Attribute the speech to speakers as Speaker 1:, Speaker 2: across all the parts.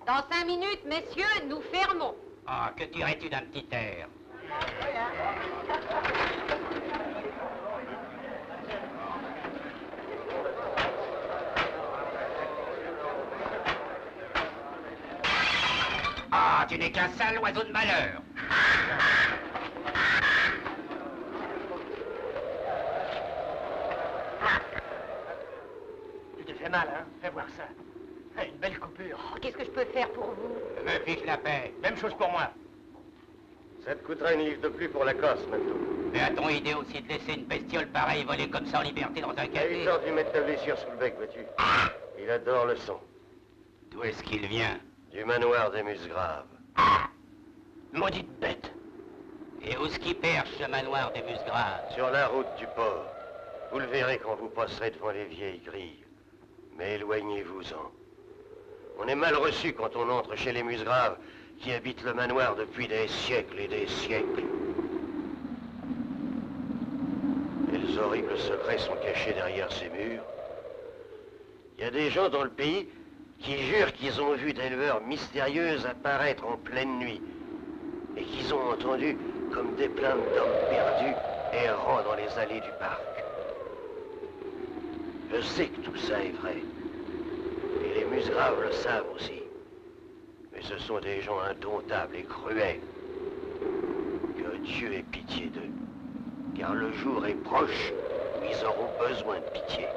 Speaker 1: Dans 5 minutes, messieurs, nous fermons.
Speaker 2: Ah, que dirais-tu d'un petit air? Ah, tu n'es qu'un sale oiseau de malheur.
Speaker 3: Tu te fais mal, hein? Fais voir ça. Une belle coupure.
Speaker 1: Oh, qu'est-ce que je peux faire pour vous?
Speaker 2: Me fiche la paix.
Speaker 3: Même chose pour moi.
Speaker 4: Ça te coûtera une livre de plus pour la Corse, maintenant.
Speaker 2: Mais a-t-on idée aussi de laisser une bestiole pareille voler comme ça en liberté dans un café?
Speaker 4: Il tente de mettre ta blessure sous le bec, vois-tu. Il adore le son.
Speaker 2: D'où est-ce qu'il vient?
Speaker 4: Du manoir des Musgraves.
Speaker 2: Maudite bête! Et où est-ce qu'il perche, ce manoir des Musgraves?
Speaker 4: Sur la route du port. Vous le verrez quand vous passerez devant les vieilles grilles. Mais éloignez-vous-en. On est mal reçu quand on entre chez les Musgraves, qui habitent le manoir depuis des siècles et des siècles. Quels horribles secrets sont cachés derrière ces murs. Il y a des gens dans le pays qui jurent qu'ils ont vu des lueurs mystérieuses apparaître en pleine nuit et qu'ils ont entendu comme des plaintes d'hommes perdus errant dans les allées du parc. Je sais que tout ça est vrai. Et les Musgraves le savent aussi. Mais ce sont des gens indomptables et cruels. Que Dieu ait pitié d'eux. Car le jour est proche où ils auront besoin de pitié.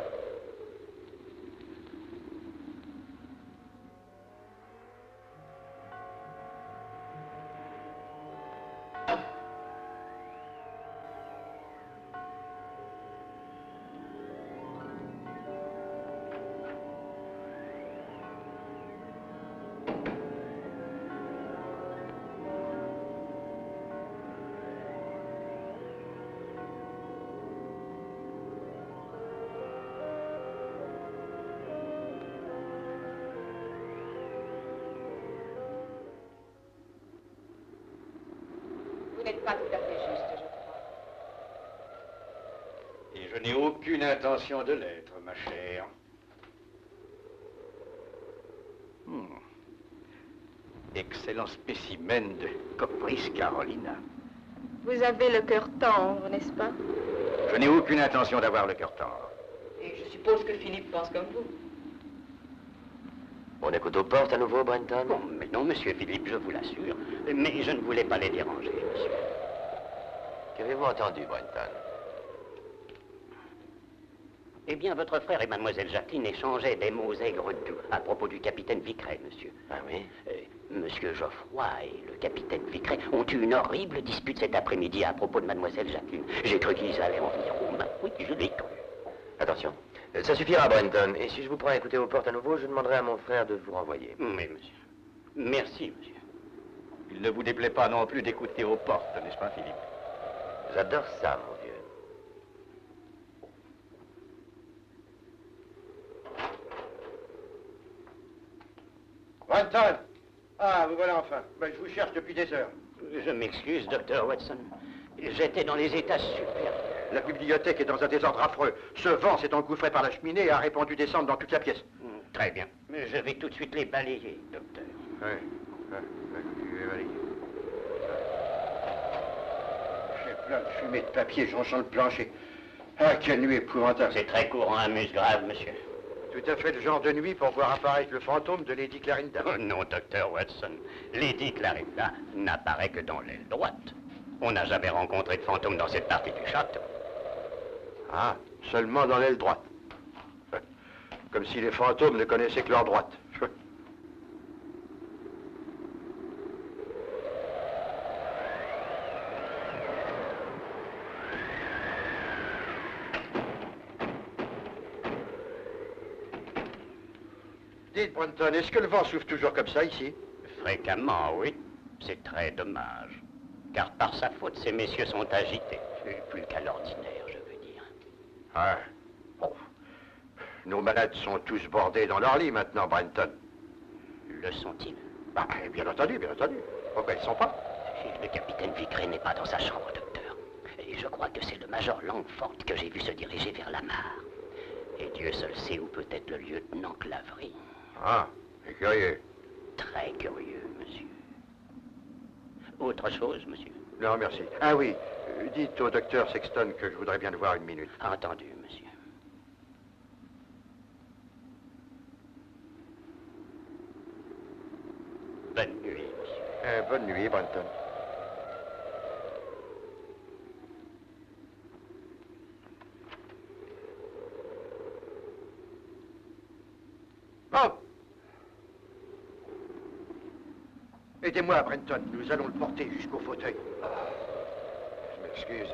Speaker 1: Vous n'êtes pas tout à fait juste, je crois.
Speaker 5: Et je n'ai aucune intention de l'être, ma chère. Excellent spécimen de Copris Carolina.
Speaker 6: Vous avez le cœur tendre, n'est-ce pas?
Speaker 5: Je n'ai aucune intention d'avoir le cœur tendre.
Speaker 6: Et je suppose que Philippe pense comme vous.
Speaker 4: On écoute aux portes à nouveau, Brenton?
Speaker 2: Bon, mais non, monsieur Philippe, je vous l'assure. Mais je ne voulais pas les déranger, monsieur.
Speaker 4: Qu'avez-vous entendu, Brenton?
Speaker 2: Eh bien, votre frère et mademoiselle Jacqueline échangeaient des mots aigres doux à propos du capitaine Vicret, monsieur.
Speaker 4: Ah oui?
Speaker 2: Monsieur Geoffroy et le capitaine Vicret ont eu une horrible dispute cet après-midi à propos de mademoiselle Jacqueline. J'ai cru qu'ils allaient en venir aux mains. Oui, je l'ai cru.
Speaker 4: Attention. Ça suffira, Brenton. Et si je vous prends à écouter aux portes à nouveau, je demanderai à mon frère de vous renvoyer.
Speaker 2: Oui, monsieur. Merci, monsieur.
Speaker 5: Il ne vous déplaît pas non plus d'écouter aux portes, n'est-ce pas, Philippe?
Speaker 4: J'adore ça, mon vieux.
Speaker 3: Brenton! Ah, vous voilà enfin. Ben, je vous cherche depuis des heures.
Speaker 2: Je m'excuse, docteur Watson. J'étais dans les états supérieurs.
Speaker 7: La bibliothèque est dans un désordre affreux. Ce vent s'est engouffré par la cheminée et a répandu des cendres dans toute la pièce.
Speaker 2: Très bien. Mais je vais tout de suite les balayer, docteur.
Speaker 7: Oui, je vais balayer. J'ai plein de fumée de papier, j'en sens le plancher. Ah, quelle nuit épouvantable.
Speaker 2: C'est très courant à Musgrave, monsieur.
Speaker 7: Tout à fait le genre de nuit pour voir apparaître le fantôme de Lady Clarinda.
Speaker 2: Oh non, docteur Watson. Lady Clarinda n'apparaît que dans l'aile droite. On n'a jamais rencontré de fantôme dans cette partie du château.
Speaker 7: Ah, seulement dans l'aile droite. Comme si les fantômes ne connaissaient que leur droite. Dites, Brunton, est-ce que le vent souffle toujours comme ça, ici?
Speaker 2: Fréquemment, oui. C'est très dommage. Car par sa faute, ces messieurs sont agités. Plus qu'à l'ordinaire, je veux dire.
Speaker 7: Ah, bon. Nos malades sont tous bordés dans leur lit maintenant, Brenton.
Speaker 2: Le sont-ils?
Speaker 7: Bah, bien entendu, bien entendu. Pourquoi ils ne sont pas?
Speaker 2: Le capitaine Vickrey n'est pas dans sa chambre, docteur. Et je crois que c'est le major Langford que j'ai vu se diriger vers la mare. Et Dieu seul sait où peut être le lieutenant Claverie.
Speaker 7: Ah, c'est curieux.
Speaker 2: Très curieux, monsieur. Autre chose, monsieur?
Speaker 7: Non, merci. Ah oui, dites au docteur Sexton que je voudrais bien le voir une minute.
Speaker 2: Entendu, monsieur. Bonne nuit, monsieur.
Speaker 7: Bonne nuit, Brenton. Oh! Aidez-moi, Brenton. Nous allons le porter jusqu'au fauteuil. Je m'excuse.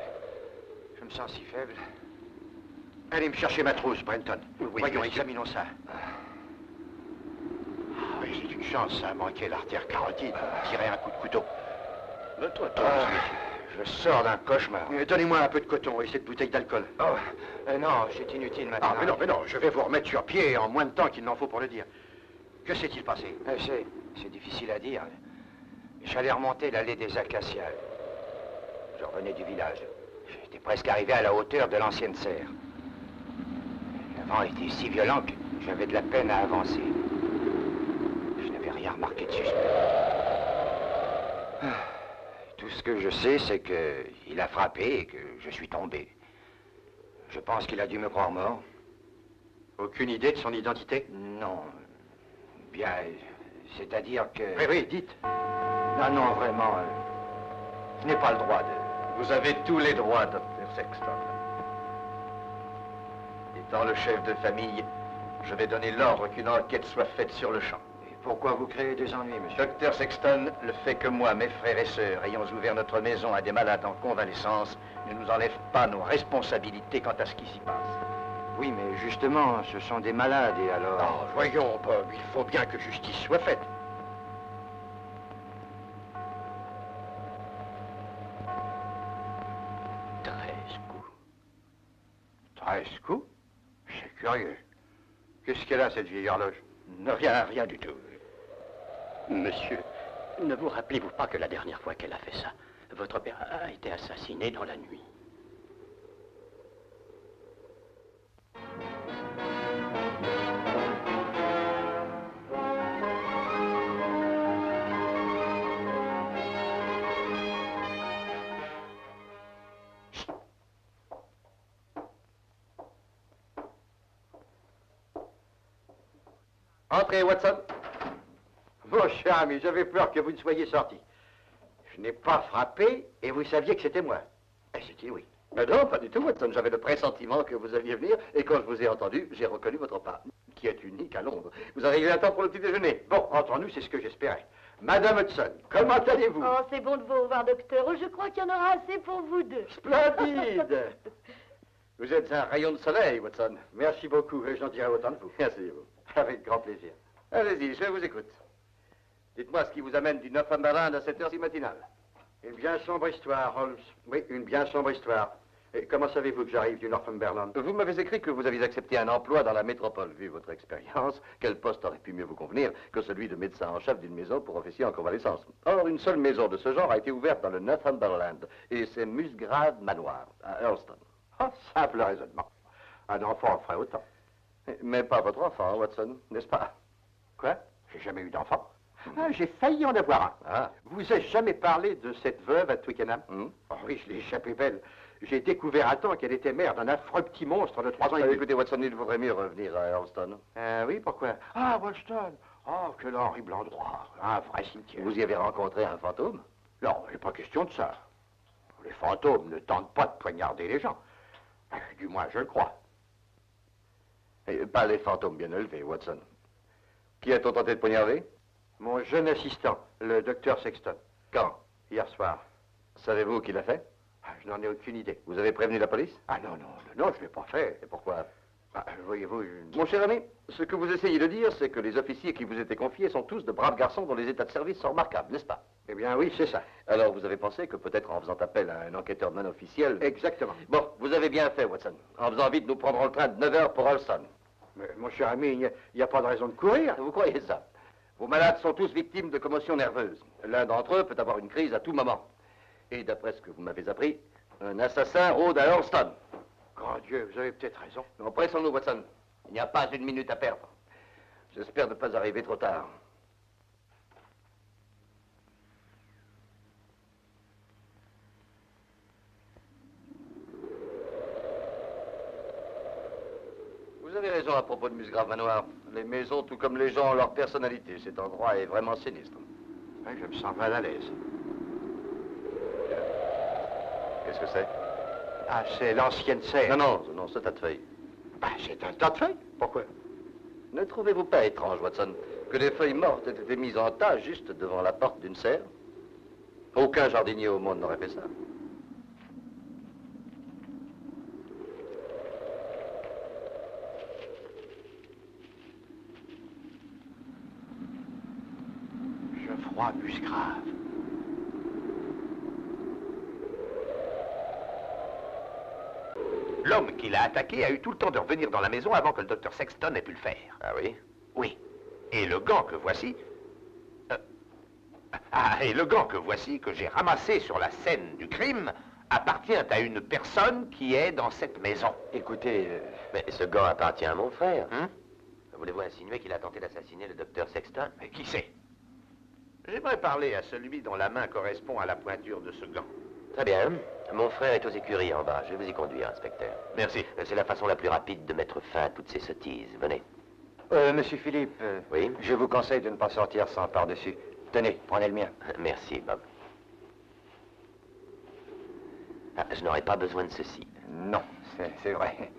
Speaker 7: Je me sens si faible. Allez me chercher ma trousse, Brenton.
Speaker 2: Oui,
Speaker 7: voyons,
Speaker 2: monsieur.
Speaker 7: examinons ça. Oui, c'est une chance, ça a manqué l'artère carotide. Tirer un coup de couteau.
Speaker 2: Votre
Speaker 7: Je sors d'un cauchemar. Donnez-moi un peu de coton et cette bouteille d'alcool.
Speaker 8: Oh, non, c'est inutile maintenant.
Speaker 7: Ah, mais non, je vais vous remettre sur pied en moins de temps qu'il n'en faut pour le dire. Que s'est-il passé?
Speaker 8: C'est difficile à dire. J'allais remonter l'allée des Acacias. Je revenais du village. J'étais presque arrivé à la hauteur de l'ancienne serre. Le vent était si violent que j'avais de la peine à avancer. Je n'avais rien remarqué de suspect. Tout ce que je sais, c'est qu'il a frappé et que je suis tombé. Je pense qu'il a dû me croire mort.
Speaker 7: Aucune idée de son identité?
Speaker 8: Non. Bien, c'est-à-dire que...
Speaker 7: Oui, dites.
Speaker 8: Non, vraiment, je n'ai pas le droit de...
Speaker 5: Vous avez tous les droits, docteur Sexton. Étant le chef de famille, je vais donner l'ordre qu'une enquête soit faite sur le champ.
Speaker 8: Et pourquoi vous créez des ennuis, monsieur?
Speaker 5: Docteur Sexton, le fait que moi, mes frères et sœurs, ayons ouvert notre maison à des malades en convalescence, ne nous enlève pas nos responsabilités quant à ce qui s'y passe.
Speaker 8: Oui, mais justement, ce sont des malades, et alors...
Speaker 7: Oh, voyons, Bob, il faut bien que justice soit faite. Coups? C'est curieux. Qu'est-ce qu'elle a, cette vieille horloge?
Speaker 2: Rien du tout. Monsieur, ne vous rappelez-vous pas que la dernière fois qu'elle a fait ça, votre père a été assassiné dans la nuit?
Speaker 7: Entrez, Watson. Mon cher ami, j'avais peur que vous ne soyez sorti. Je n'ai pas frappé et vous saviez que c'était moi. Et c'était oui.
Speaker 5: Mais non, pas du tout, Watson. J'avais le pressentiment que vous alliez venir, et quand je vous ai entendu, j'ai reconnu votre pas, qui est unique à Londres. Vous arrivez à temps pour le petit déjeuner.
Speaker 7: Bon, entre nous, c'est ce que j'espérais. Madame Hudson, comment allez-vous?
Speaker 9: Oh, c'est bon de vous revoir, docteur. Je crois qu'il y en aura assez pour vous deux.
Speaker 7: Splendide.
Speaker 5: Vous êtes un rayon de soleil, Watson.
Speaker 7: Merci beaucoup, et j'en dirai autant de vous.
Speaker 5: Merci, vous.
Speaker 7: Avec grand plaisir.
Speaker 5: Allez-y, je vous écoute. Dites-moi ce qui vous amène du Northumberland à cette heure si matinale.
Speaker 7: Une bien sombre histoire, Holmes. Oui, une bien sombre histoire. Et comment savez-vous que j'arrive du Northumberland?
Speaker 5: Vous m'avez écrit que vous aviez accepté un emploi dans la métropole. Vu votre expérience, quel poste aurait pu mieux vous convenir que celui de médecin en chef d'une maison pour officier en convalescence? Or, une seule maison de ce genre a été ouverte dans le Northumberland, et c'est Musgrave Manoir, à Earlston.
Speaker 7: Oh, simple raisonnement. Un enfant en ferait autant.
Speaker 5: Mais pas votre enfant, Watson, n'est-ce pas?
Speaker 7: Quoi? J'ai jamais eu d'enfant. Ah, j'ai failli en avoir un.
Speaker 5: Ah.
Speaker 7: Vous ai jamais parlé de cette veuve à Twickenham? Oh oui, je l'ai échappé belle. J'ai découvert à temps qu'elle était mère d'un affreux petit monstre de 3 ans et demi.
Speaker 5: Écoutez, Watson, il vaudrait mieux revenir à Earlston.
Speaker 7: Oui, pourquoi? Ah, Wollstone. Oh, quel horrible endroit. Un vrai cimetière.
Speaker 5: Vous y avez rencontré un fantôme?
Speaker 7: Non, il n'est pas question de ça. Les fantômes ne tentent pas de poignarder les gens. Du moins, je le crois.
Speaker 5: Et pas les fantômes bien élevés, Watson. Qui a-t-on tenté de poignarder?
Speaker 7: Mon jeune assistant, le docteur Sexton.
Speaker 5: Quand?
Speaker 7: Hier soir.
Speaker 5: Savez-vous qui l'a fait?
Speaker 7: Je n'en ai aucune idée.
Speaker 5: Vous avez prévenu la police?
Speaker 7: Ah non, je ne l'ai pas fait.
Speaker 5: Et pourquoi?
Speaker 7: Voyez-vous,
Speaker 5: Mon cher ami, ce que vous essayez de dire, c'est que les officiers qui vous étaient confiés sont tous de braves garçons dont les états de service sont remarquables, n'est-ce pas?
Speaker 7: Eh bien oui, c'est ça.
Speaker 5: Alors vous avez pensé que peut-être en faisant appel à un enquêteur non officiel...
Speaker 7: Exactement.
Speaker 5: Bon, vous avez bien fait, Watson. En faisant vite, nous prendrons le train de 9 h pour Earlston.
Speaker 7: Mais mon cher ami, il n'y a pas de raison de courir.
Speaker 5: Vous croyez ça? Vos malades sont tous victimes de commotions nerveuses. L'un d'entre eux peut avoir une crise à tout moment. Et d'après ce que vous m'avez appris, un assassin rôde à Earlston.
Speaker 7: Grand Dieu, vous avez peut-être raison.
Speaker 5: Non, pressons-nous, Watson. Il n'y a pas une minute à perdre. J'espère ne pas arriver trop tard. Vous avez raison à propos de Musgrave Manoir. Les maisons, tout comme les gens, ont leur personnalité. Cet endroit est vraiment sinistre.
Speaker 7: Oui, je me sens mal à l'aise.
Speaker 5: Qu'est-ce que c'est?
Speaker 7: Ah, c'est l'ancienne serre.
Speaker 5: Non, ce tas de feuilles.
Speaker 7: C'est un tas de feuilles. Pourquoi?
Speaker 5: Ne trouvez-vous pas étrange, Watson, que des feuilles mortes aient été mises en tas juste devant la porte d'une serre? Aucun jardinier au monde n'aurait fait ça.
Speaker 7: Geoffroy Musgrave.
Speaker 8: L'homme qui l'a attaqué a eu tout le temps de revenir dans la maison avant que le docteur Sexton ait pu le faire.
Speaker 5: Ah oui?
Speaker 8: Oui. Et le gant que voici... et le gant que voici, que j'ai ramassé sur la scène du crime, appartient à une personne qui est dans cette maison.
Speaker 2: Écoutez, mais ce gant appartient à mon frère. Voulez-vous insinuer qu'il a tenté d'assassiner le docteur Sexton?
Speaker 8: Mais qui sait? J'aimerais parler à celui dont la main correspond à la pointure de ce gant.
Speaker 2: Très bien. Mon frère est aux écuries en bas. Je vais vous y conduire, inspecteur.
Speaker 8: Merci.
Speaker 2: C'est la façon la plus rapide de mettre fin à toutes ces sottises. Venez.
Speaker 8: Monsieur Philippe,
Speaker 2: Oui?
Speaker 8: je vous conseille de ne pas sortir sans par-dessus. Tenez, prenez le mien.
Speaker 2: Merci, Bob. Ah, je n'aurais pas besoin de ceci.
Speaker 8: Non, c'est vrai.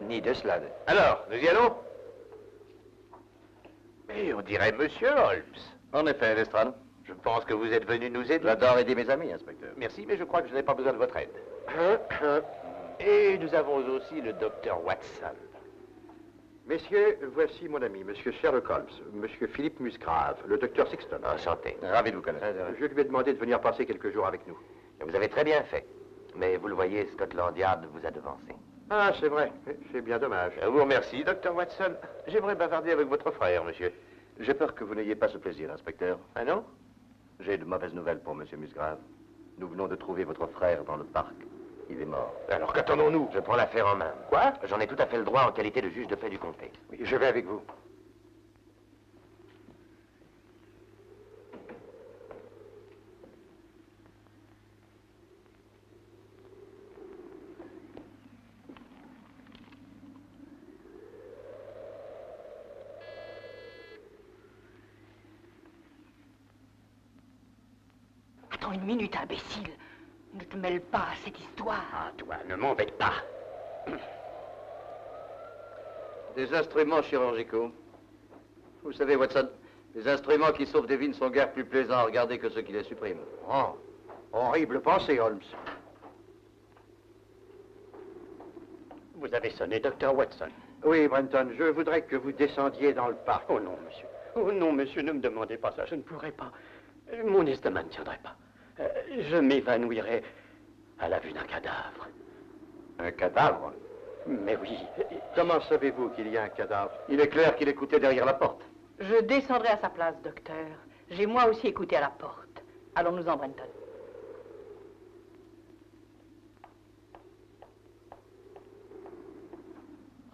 Speaker 8: Ni de cela.
Speaker 5: Alors, nous y allons?
Speaker 8: Mais on dirait Monsieur Holmes.
Speaker 5: En effet, Lestrade.
Speaker 8: Je pense que vous êtes venu nous aider.
Speaker 5: J'adore aider mes amis, inspecteur.
Speaker 8: Merci, mais je crois que je n'ai pas besoin de votre aide. Et nous avons aussi le docteur Watson.
Speaker 7: Messieurs, voici mon ami, monsieur Sherlock Holmes, monsieur Philippe Musgrave, le docteur Sexton.
Speaker 2: Enchanté.
Speaker 5: Ravi de vous connaître.
Speaker 7: Je lui ai demandé de venir passer quelques jours avec nous.
Speaker 2: Vous avez très bien fait. Mais vous le voyez, Scotland Yard vous a devancé.
Speaker 7: Ah, c'est vrai. C'est bien dommage.
Speaker 8: Je vous remercie, docteur Watson. J'aimerais bavarder avec votre frère, monsieur.
Speaker 5: J'ai peur que vous n'ayez pas ce plaisir, inspecteur.
Speaker 8: Ah non?
Speaker 5: J'ai de mauvaises nouvelles pour monsieur Musgrave. Nous venons de trouver votre frère dans le parc. Il est mort.
Speaker 8: Alors qu'attendons-nous?
Speaker 2: Je prends l'affaire en main.
Speaker 8: Quoi?
Speaker 2: J'en ai tout à fait le droit en qualité de juge de paix du comté.
Speaker 8: Oui, je vais avec vous.
Speaker 9: Attends une minute, imbécile. Ne te mêle pas à cette histoire.
Speaker 2: Ah, toi, ne m'embête pas.
Speaker 5: Des instruments chirurgicaux. Vous savez, Watson, les instruments qui sauvent des vies ne sont guère plus plaisants à regarder que ceux qui les suppriment.
Speaker 7: Oh, horrible pensée, Holmes.
Speaker 2: Vous avez sonné, docteur Watson.
Speaker 7: Oui, Brenton, je voudrais que vous descendiez dans le parc.
Speaker 2: Oh non, monsieur. Oh non, monsieur, ne me demandez pas ça. Je ne pourrais pas. Mon estomac ne tiendrait pas. Je m'évanouirais à la vue d'un cadavre.
Speaker 5: Un cadavre?
Speaker 2: Mais oui.
Speaker 5: Comment savez-vous qu'il y a un cadavre? Il est clair qu'il écoutait derrière la porte.
Speaker 9: Je descendrai à sa place, docteur. J'ai moi aussi écouté à la porte. Allons-nous-en, Brenton.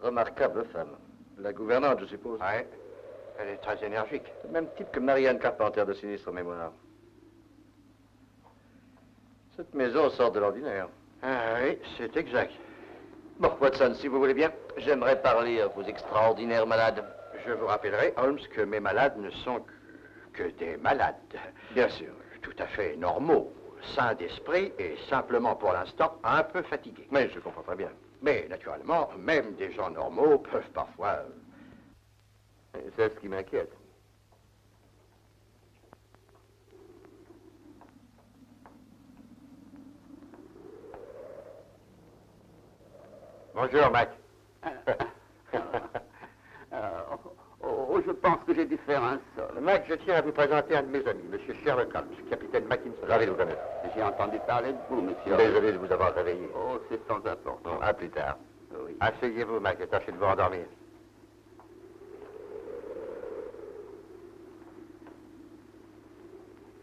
Speaker 5: Remarquable femme. La gouvernante, je suppose.
Speaker 7: Ouais. Elle est très énergique.
Speaker 5: Le même type que Marianne Carpenter de sinistre mémoire. Cette maison sort de l'ordinaire.
Speaker 7: Ah oui, c'est exact.
Speaker 5: Bon, Watson, si vous voulez bien, j'aimerais parler à vos extraordinaires malades.
Speaker 7: Je vous rappellerai, Holmes, que mes malades ne sont que des malades.
Speaker 5: Bien sûr.
Speaker 7: Tout à fait normaux, sains d'esprit et simplement pour l'instant un peu fatigués.
Speaker 5: Mais je comprends très bien.
Speaker 7: Mais naturellement, même des gens normaux peuvent parfois...
Speaker 5: C'est ce qui m'inquiète.
Speaker 7: Bonjour, Mac.
Speaker 2: Je pense que j'ai dû faire un sol.
Speaker 7: Mac, je tiens à vous présenter un de mes amis, M. Sherlock Holmes, capitaine Mackinson.
Speaker 5: Ravi de vous connaître.
Speaker 2: J'ai entendu parler de vous, monsieur.
Speaker 5: Désolé de vous avoir réveillé.
Speaker 2: Oh, c'est sans importance.
Speaker 5: Bon, à plus tard.
Speaker 2: Oui.
Speaker 7: Asseyez-vous, Mac, et tâchez de vous endormir.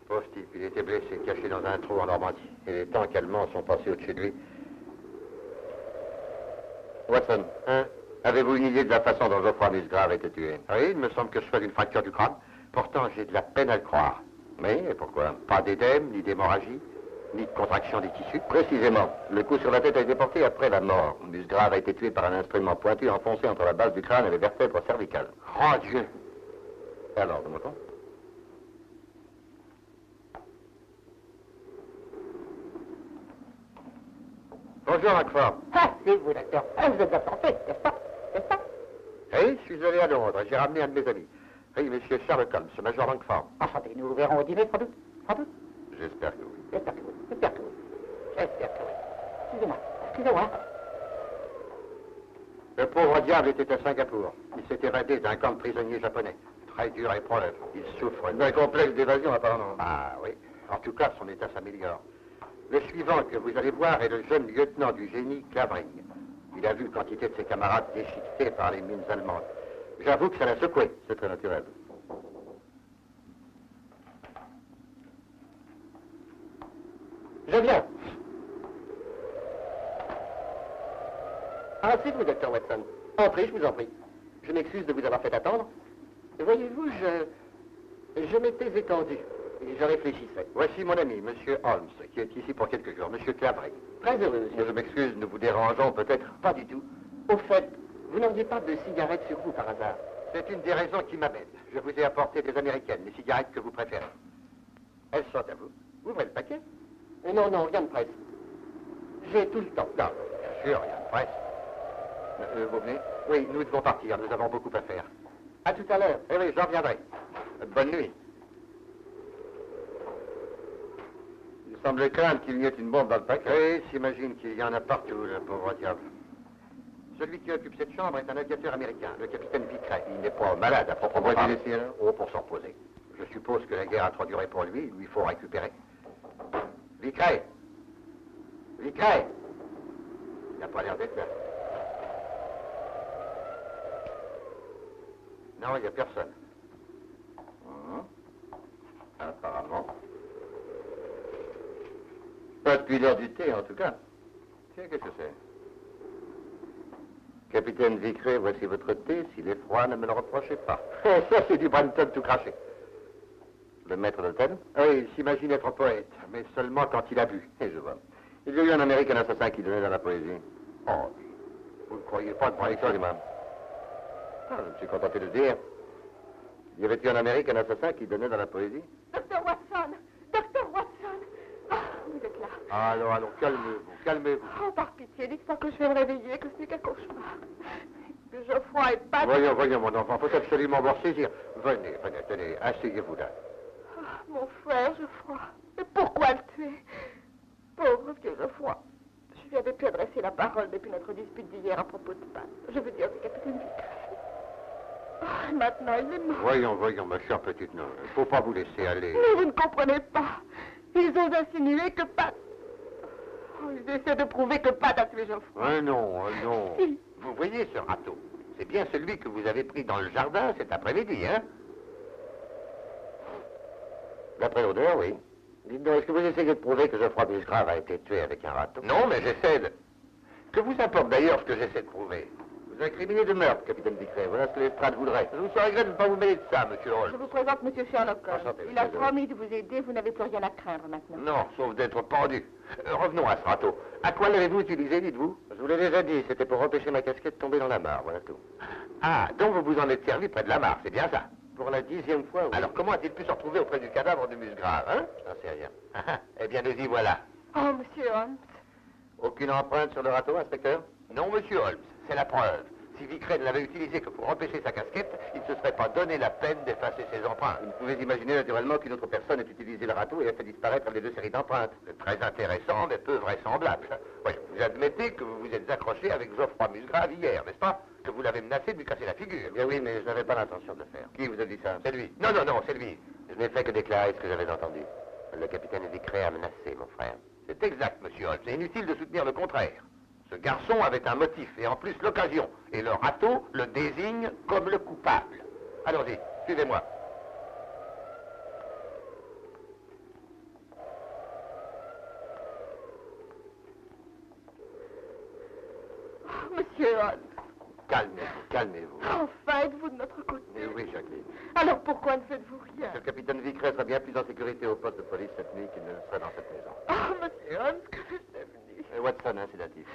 Speaker 7: Pauvre type, il était blessé, caché dans un trou en Normandie. Et les tanks allemands sont passés au-dessus de lui.
Speaker 5: Watson,
Speaker 7: Hein?
Speaker 5: avez-vous une idée de la façon dont Geoffroy Musgrave a été tué?
Speaker 7: Oui, il me semble que ce soit d'une fracture du crâne. Pourtant, j'ai de la peine à le croire.
Speaker 5: Mais pourquoi?
Speaker 7: Pas d'édème, ni d'hémorragie, ni de contraction des tissus.
Speaker 5: Précisément. Le coup sur la tête a été porté après la mort. Musgrave a été tué par un instrument pointu enfoncé entre la base du crâne et les vertèbres cervicales.
Speaker 7: Oh Dieu!
Speaker 5: Alors, de mon temps?
Speaker 7: Bonjour, Macford.
Speaker 6: Ah, c'est vous, docteur. Ah, vous êtes bien santé, n'est-ce pas? N'est-ce pas?
Speaker 7: Oui, je suis allé à Londres. J'ai ramené un de mes amis. Oui, monsieur Sherlock Holmes, Major Langford.
Speaker 6: Enchanté, nous vous verrons au dîner, sans doute. Sans doute.
Speaker 5: J'espère que oui.
Speaker 6: J'espère que oui. J'espère que oui. J'espère que oui. Excusez-moi. Excusez-moi.
Speaker 7: Le pauvre diable était à Singapour. Il s'est évadé d'un camp de prisonniers japonais. Très dur épreuve. Il souffre.
Speaker 5: Un complexe d'évasion, apparemment.
Speaker 7: Ah oui. En tout cas, son état s'améliore. Le suivant que vous allez voir est le jeune lieutenant du génie Clavering. Il a vu quantité de ses camarades déchiquetés par les mines allemandes. J'avoue que ça l'a secoué.
Speaker 5: C'est très naturel.
Speaker 6: Je viens. Ah, c'est vous, docteur Watson. Entrez, je vous en prie. Je m'excuse de vous avoir fait attendre. Voyez-vous, je m'étais étendu et je réfléchissais.
Speaker 7: Voici mon ami, monsieur Holmes, qui est ici pour quelques jours. Monsieur Clavering.
Speaker 6: Très heureux, monsieur.
Speaker 5: Je m'excuse, nous vous dérangeons peut-être.
Speaker 6: Pas du tout. Au fait, vous n'auriez pas de cigarettes sur vous par hasard?
Speaker 7: C'est une des raisons qui m'amène. Je vous ai apporté des américaines, les cigarettes que vous préférez. Elles sont à vous. Ouvrez le paquet.
Speaker 6: Non, non, rien de presse. J'ai tout le temps.
Speaker 7: Non, bien sûr, rien de presse. Vous venez? Oui, nous devons partir. Nous avons beaucoup à faire.
Speaker 6: À tout à l'heure.
Speaker 7: Eh oui, j'en reviendrai. Bonne nuit.
Speaker 5: Il semblait craindre qu'il y ait une bombe dans le paquet.
Speaker 7: Oui, s'imagine qu'il y en a partout, le pauvre diable. Celui qui occupe cette chambre est un aviateur américain, le capitaine Vicray. Il n'est pas malade à proprement
Speaker 5: Pourquoi
Speaker 7: parler.
Speaker 5: est-il ici, alors?
Speaker 7: Oh, pour s'en reposer. Je suppose que la guerre a trop duré pour lui. Il lui faut récupérer. Vicray! Vicray! Il n'a pas l'air d'être là. Non, il n'y a personne.
Speaker 5: Apparemment. Pas depuis l'heure du thé, en tout cas. Tiens, qu'est-ce que c'est? Capitaine Vicray, voici votre thé. S'il est froid, ne me le reprochez pas.
Speaker 7: Ça, c'est du Brenton tout craché.
Speaker 5: Le maître d'hôtel?
Speaker 7: Oui, il s'imagine être poète, mais seulement quand il a bu.
Speaker 5: Et je vois. Il y a eu un Américain assassin qui donnait dans la poésie.
Speaker 7: Oh, vous ne croyez pas de moi
Speaker 5: Excusez-moi. Ah, je me suis contenté de dire. Y avait-il un Américain assassin qui donnait dans la poésie?
Speaker 6: Docteur Watson! Docteur Watson! Ah, vous êtes là.
Speaker 7: Allons, calmez-vous, calmez-vous.
Speaker 6: Oh, par pitié, dites pas que je vais me réveiller, que ce n'est qu'un cauchemar. Que Geoffroy est pas...
Speaker 7: Voyons, mon enfant, faut absolument vous ressaisir. Venez, tenez, asseyez-vous là.
Speaker 6: Ah, mon frère Geoffroy. Mais pourquoi le tuer? Pauvre vieux Geoffroy. Je lui avais pu adresser la parole depuis notre dispute d'hier à propos de Pat. Je veux dire du capitaine Vicray. Ah, maintenant, il est mort.
Speaker 7: Voyons, ma chère petite, non, il ne faut pas vous laisser aller.
Speaker 6: Mais vous ne comprenez pas. Ils ont insinué que Pat... Oh, ils essaient de prouver que Pat a tué Geoffroy.
Speaker 7: Non, non.
Speaker 6: Si.
Speaker 7: Vous voyez ce râteau? C'est bien celui que vous avez pris dans le jardin cet après-midi, hein? D'après l'odeur, oui. Dites donc, est-ce que vous essayez de prouver que Geoffroy Musgrave a été tué avec un râteau? Non, mais j'essaie de... Que vous importe d'ailleurs ce que j'essaie de prouver? Vous incriminez de meurtre, capitaine Vicret. Voilà ce que les Pratt voudraient. Je vous regrette de ne pas vous mêler de ça, monsieur Holmes.
Speaker 6: Je vous présente M. Sherlock Holmes.
Speaker 7: Enchanté,
Speaker 6: Il a
Speaker 7: monsieur.
Speaker 6: promis de vous aider, vous n'avez plus rien à craindre maintenant.
Speaker 7: Non, sauf d'être pendu. Revenons à ce râteau. À quoi l'avez-vous utilisé, dites-vous? Je vous l'ai déjà dit, c'était pour empêcher ma casquette de tomber dans la mare, voilà tout. Ah, donc vous vous en êtes servi près de la mare, c'est bien ça? Pour la 10e fois, oui. Alors comment a-t-il pu se retrouver auprès du cadavre de Musgrave, hein? J'en sais rien. Eh bien, nous y voilà.
Speaker 6: Oh, monsieur Holmes.
Speaker 7: Aucune empreinte sur le râteau, inspecteur? Non, monsieur Holmes, c'est la preuve. Si Vicret ne l'avait utilisé que pour empêcher sa casquette, il ne se serait pas donné la peine d'effacer ses empreintes. Vous pouvez imaginer naturellement qu'une autre personne ait utilisé le râteau et a fait disparaître les 2 séries d'empreintes. C'est très intéressant, mais peu vraisemblable. Oui, vous admettez que vous vous êtes accroché avec Geoffroy Musgrave hier, n'est-ce pas? Que vous l'avez menacé de lui casser la figure. Eh bien oui, mais je n'avais pas l'intention de le faire. Qui vous a dit ça? C'est lui. Non, non, non, c'est lui. Je n'ai fait que déclarer ce que j'avais entendu. Le capitaine Vicret a menacé mon frère. C'est exact, monsieur Holmes. C'est inutile de soutenir le contraire. Ce garçon avait un motif et en plus l'occasion. Et le râteau le désigne comme le coupable. Allons-y, suivez-moi.
Speaker 6: Oh, monsieur Holmes.
Speaker 7: Calmez-vous, calmez-vous.
Speaker 6: Enfin, êtes-vous de notre côté?
Speaker 7: Mais oui, Jacqueline.
Speaker 6: Alors pourquoi ne faites-vous rien?
Speaker 7: Le capitaine Vicret serait bien plus en sécurité au poste de police cette nuit qu'il ne le serait dans cette maison.
Speaker 6: Oh, monsieur Holmes, que faites-vous venir?
Speaker 7: Watson, hein, sédatif.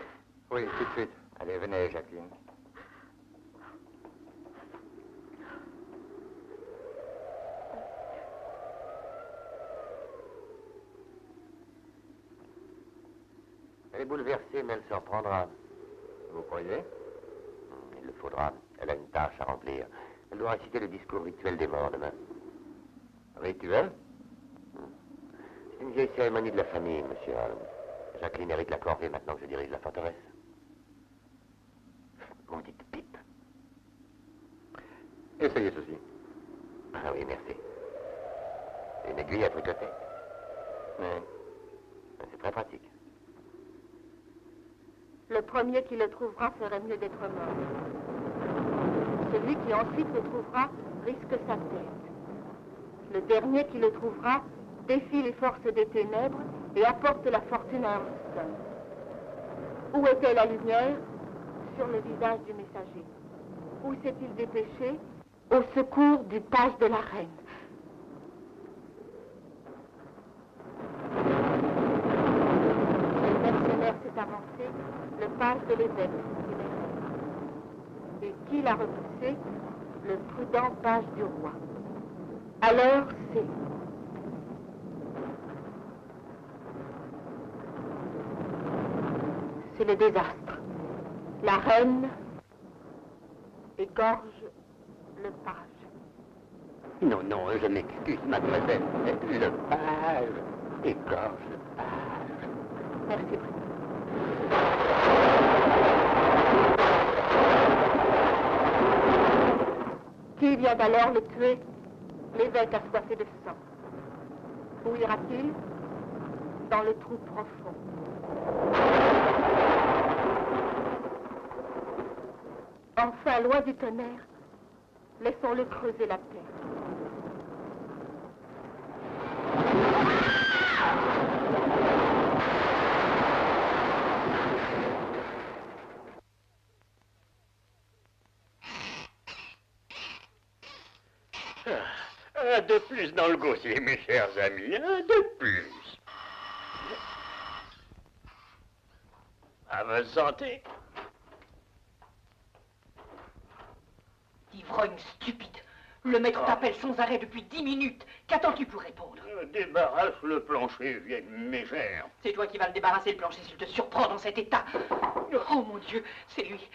Speaker 7: Oui, tout de suite. Allez, venez, Jacqueline. Elle est bouleversée, mais elle se reprendra. Vous croyez? Il le faudra. Elle a une tâche à remplir. Elle doit réciter le discours rituel des morts demain. Rituel? C'est une vieille cérémonie de la famille, monsieur Holmes. Jacqueline hérite la corvée maintenant que je dirige la forteresse. Vous me dites pipe. Essayez ceci. Ah oui, merci. Une aiguille à tricoter. Mais c'est très pratique.
Speaker 6: Le premier qui le trouvera ferait mieux d'être mort. Celui qui ensuite le trouvera risque sa tête. Le dernier qui le trouvera défie les forces des ténèbres et apporte la fortune à Armstrong. Où était la lumière? Sur le visage du messager. Où s'est-il dépêché? Au secours du page de la reine. Le mercenaire s'est avancé, le page de l'évêque s'est tiré. Et qui l'a repoussé? Le prudent page du roi. Alors c'est le désastre. La reine égorge le page.
Speaker 7: Non, non, je m'excuse, mademoiselle. Le page égorge le page.
Speaker 6: Merci. Qui vient alors le tuer? L'évêque assoiffé de sang. Où ira-t-il? Dans le trou profond. Enfin, loin du tonnerre, laissons-le creuser la terre.
Speaker 4: Un de plus dans le gosier, mes chers amis, un de plus. À votre santé.
Speaker 9: Ivrogne stupide. Le maître t'appelle sans arrêt depuis 10 minutes. Qu'attends-tu pour répondre?
Speaker 4: Débarrasse le plancher, vieille mégère.
Speaker 9: C'est toi qui vas le débarrasser, le plancher, s'il te surprend dans cet état. Oh, mon Dieu, c'est lui.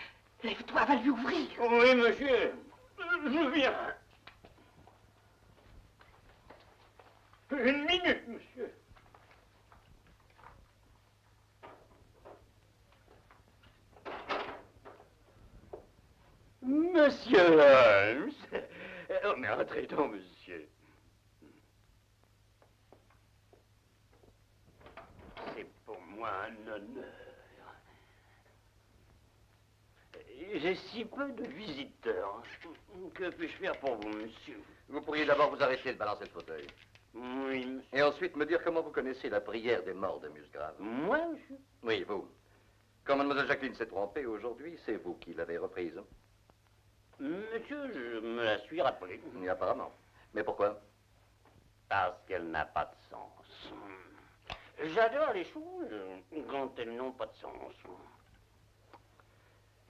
Speaker 9: Lève-toi, va lui ouvrir.
Speaker 4: Oui, monsieur. Je viens. Une minute, monsieur. Monsieur Holmes. Oh, mais entrez donc, monsieur. C'est pour moi un honneur J'ai si peu de visiteurs. Que puis-je faire pour vous, monsieur?
Speaker 5: Vous pourriez d'abord vous arrêter de balancer le fauteuil.
Speaker 4: Oui, monsieur.
Speaker 5: Et ensuite me dire comment vous connaissez la prière des morts de Musgrave.
Speaker 4: Moi, monsieur?
Speaker 5: Oui, vous. Quand Mademoiselle Jacqueline s'est trompée aujourd'hui, c'est vous qui l'avez reprise.
Speaker 4: Monsieur, je me la suis rappelée.
Speaker 5: Apparemment. Mais pourquoi?
Speaker 4: Parce qu'elle n'a pas de sens. J'adore les choses quand elles n'ont pas de sens.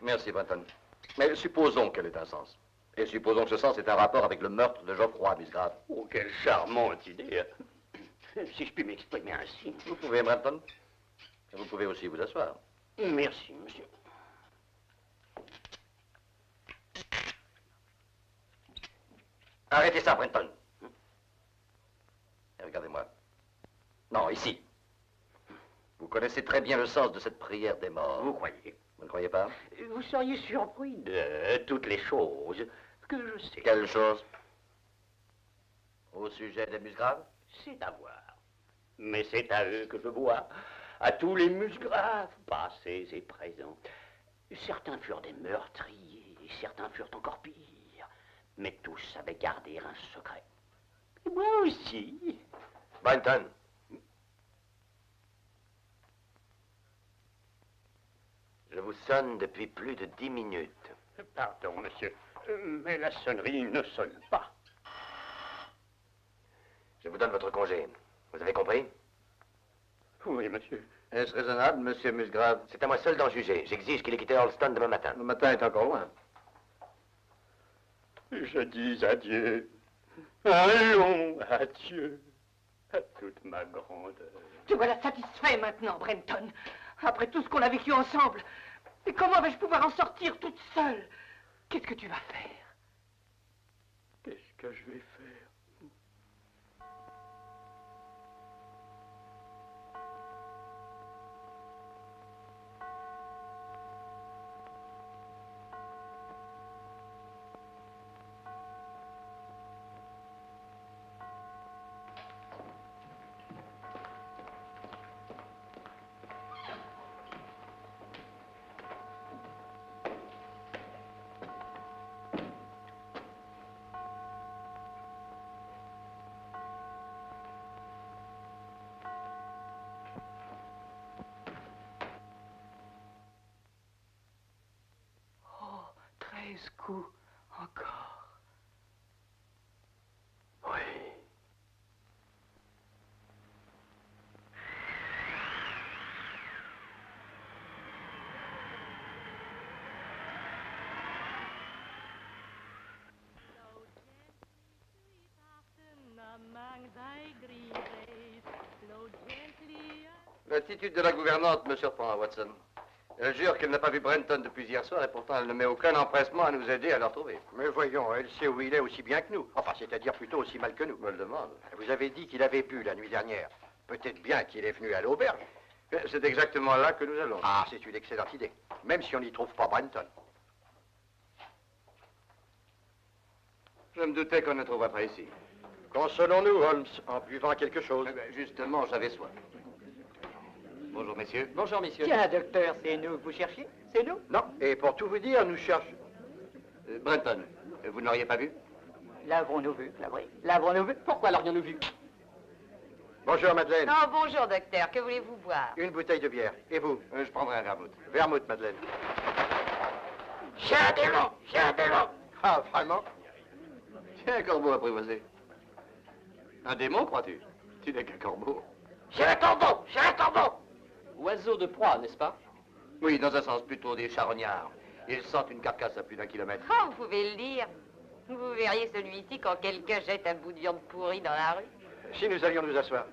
Speaker 5: Merci, Brenton. Mais supposons qu'elle ait un sens. Et supposons que ce sens ait un rapport avec le meurtre de Geoffroy, Musgrave.
Speaker 4: Oh, quelle charmante idée. Si je puis m'exprimer ainsi.
Speaker 5: Vous pouvez, Brenton. Et vous pouvez aussi vous asseoir.
Speaker 4: Merci, monsieur.
Speaker 5: Arrêtez ça, Brenton. Et regardez-moi. Non, ici. Vous connaissez très bien le sens de cette prière des morts.
Speaker 4: Vous croyez?
Speaker 5: Vous ne croyez pas?
Speaker 4: Vous seriez surpris de toutes les choses que je sais.
Speaker 5: Quelle chose? Au sujet des Musgraves?
Speaker 4: C'est à voir. Mais c'est à eux que je vois. À tous les Musgraves, passés et présents. Certains furent des meurtriers, certains furent encore pires. Mais tous savaient garder un secret. Et moi aussi.
Speaker 5: Brenton.
Speaker 4: Je vous sonne depuis plus de 10 minutes. Pardon, monsieur, mais la sonnerie ne sonne pas.
Speaker 5: Je vous donne votre congé. Vous avez compris?
Speaker 4: Oui, monsieur.
Speaker 5: Est-ce raisonnable, monsieur Musgrave?
Speaker 4: C'est à moi seul d'en juger. J'exige qu'il ait quitté Halston demain matin.
Speaker 5: Le matin est encore loin.
Speaker 4: Je dis adieu. Un long adieu à toute ma grandeur.
Speaker 9: Te voilà satisfait maintenant, Brenton. Après tout ce qu'on a vécu ensemble. Et comment vais-je pouvoir en sortir toute seule? Qu'est-ce que tu vas faire?
Speaker 4: Qu'est-ce que je vais faire?
Speaker 9: Oh, 13 coups encore.
Speaker 4: Oui.
Speaker 5: L'attitude de la gouvernante me surprend, Watson. Elle jure qu'elle n'a pas vu Brenton depuis hier soir et pourtant elle ne met aucun empressement à nous aider à le retrouver.
Speaker 7: Mais voyons, elle sait où il est aussi bien que nous. Enfin, c'est-à-dire plutôt aussi mal que nous.
Speaker 5: Je me le demande.
Speaker 7: Vous avez dit qu'il avait bu la nuit dernière. Peut-être bien qu'il est venu à l'auberge.
Speaker 5: C'est exactement là que nous allons.
Speaker 7: Ah, c'est une excellente idée. Même si on n'y trouve pas Brenton.
Speaker 5: Je me doutais qu'on ne trouverait pas ici.
Speaker 7: Consolons-nous, Holmes, en buvant quelque chose.
Speaker 5: Justement, j'avais soif. Bonjour, messieurs.
Speaker 10: Bonjour, messieurs.
Speaker 9: Tiens, docteur, c'est nous que vous cherchiez? C'est nous?
Speaker 7: Non, et pour tout vous dire, nous cherchons...
Speaker 5: Brenton, vous ne l'auriez pas vu?
Speaker 9: L'avons-nous vu, Clavry? L'avons-nous vu?
Speaker 10: Pourquoi l'aurions-nous vu?
Speaker 7: Bonjour, Madeleine.
Speaker 1: Oh, bonjour, docteur. Que voulez-vous boire?
Speaker 7: Une bouteille de bière. Et vous?
Speaker 5: Je prendrai un vermouth.
Speaker 7: Vermouth, Madeleine.
Speaker 4: J'ai un démon! J'ai un démon!
Speaker 7: Ah, vraiment?
Speaker 5: Tiens, un corbeau apprivoisé. Un démon, crois-tu? Tu n'es qu'un corbeau.
Speaker 4: J'ai un corbeau! J'ai un corbeau!
Speaker 10: Oiseau de proie, n'est-ce pas?
Speaker 5: Oui, dans un sens plutôt des charognards. Ils sentent une carcasse à plus d'1 kilomètre.
Speaker 1: Oh, vous pouvez le dire. Vous verriez celui-ci quand quelqu'un jette un bout de viande pourrie dans la rue.
Speaker 7: Si nous allions nous asseoir.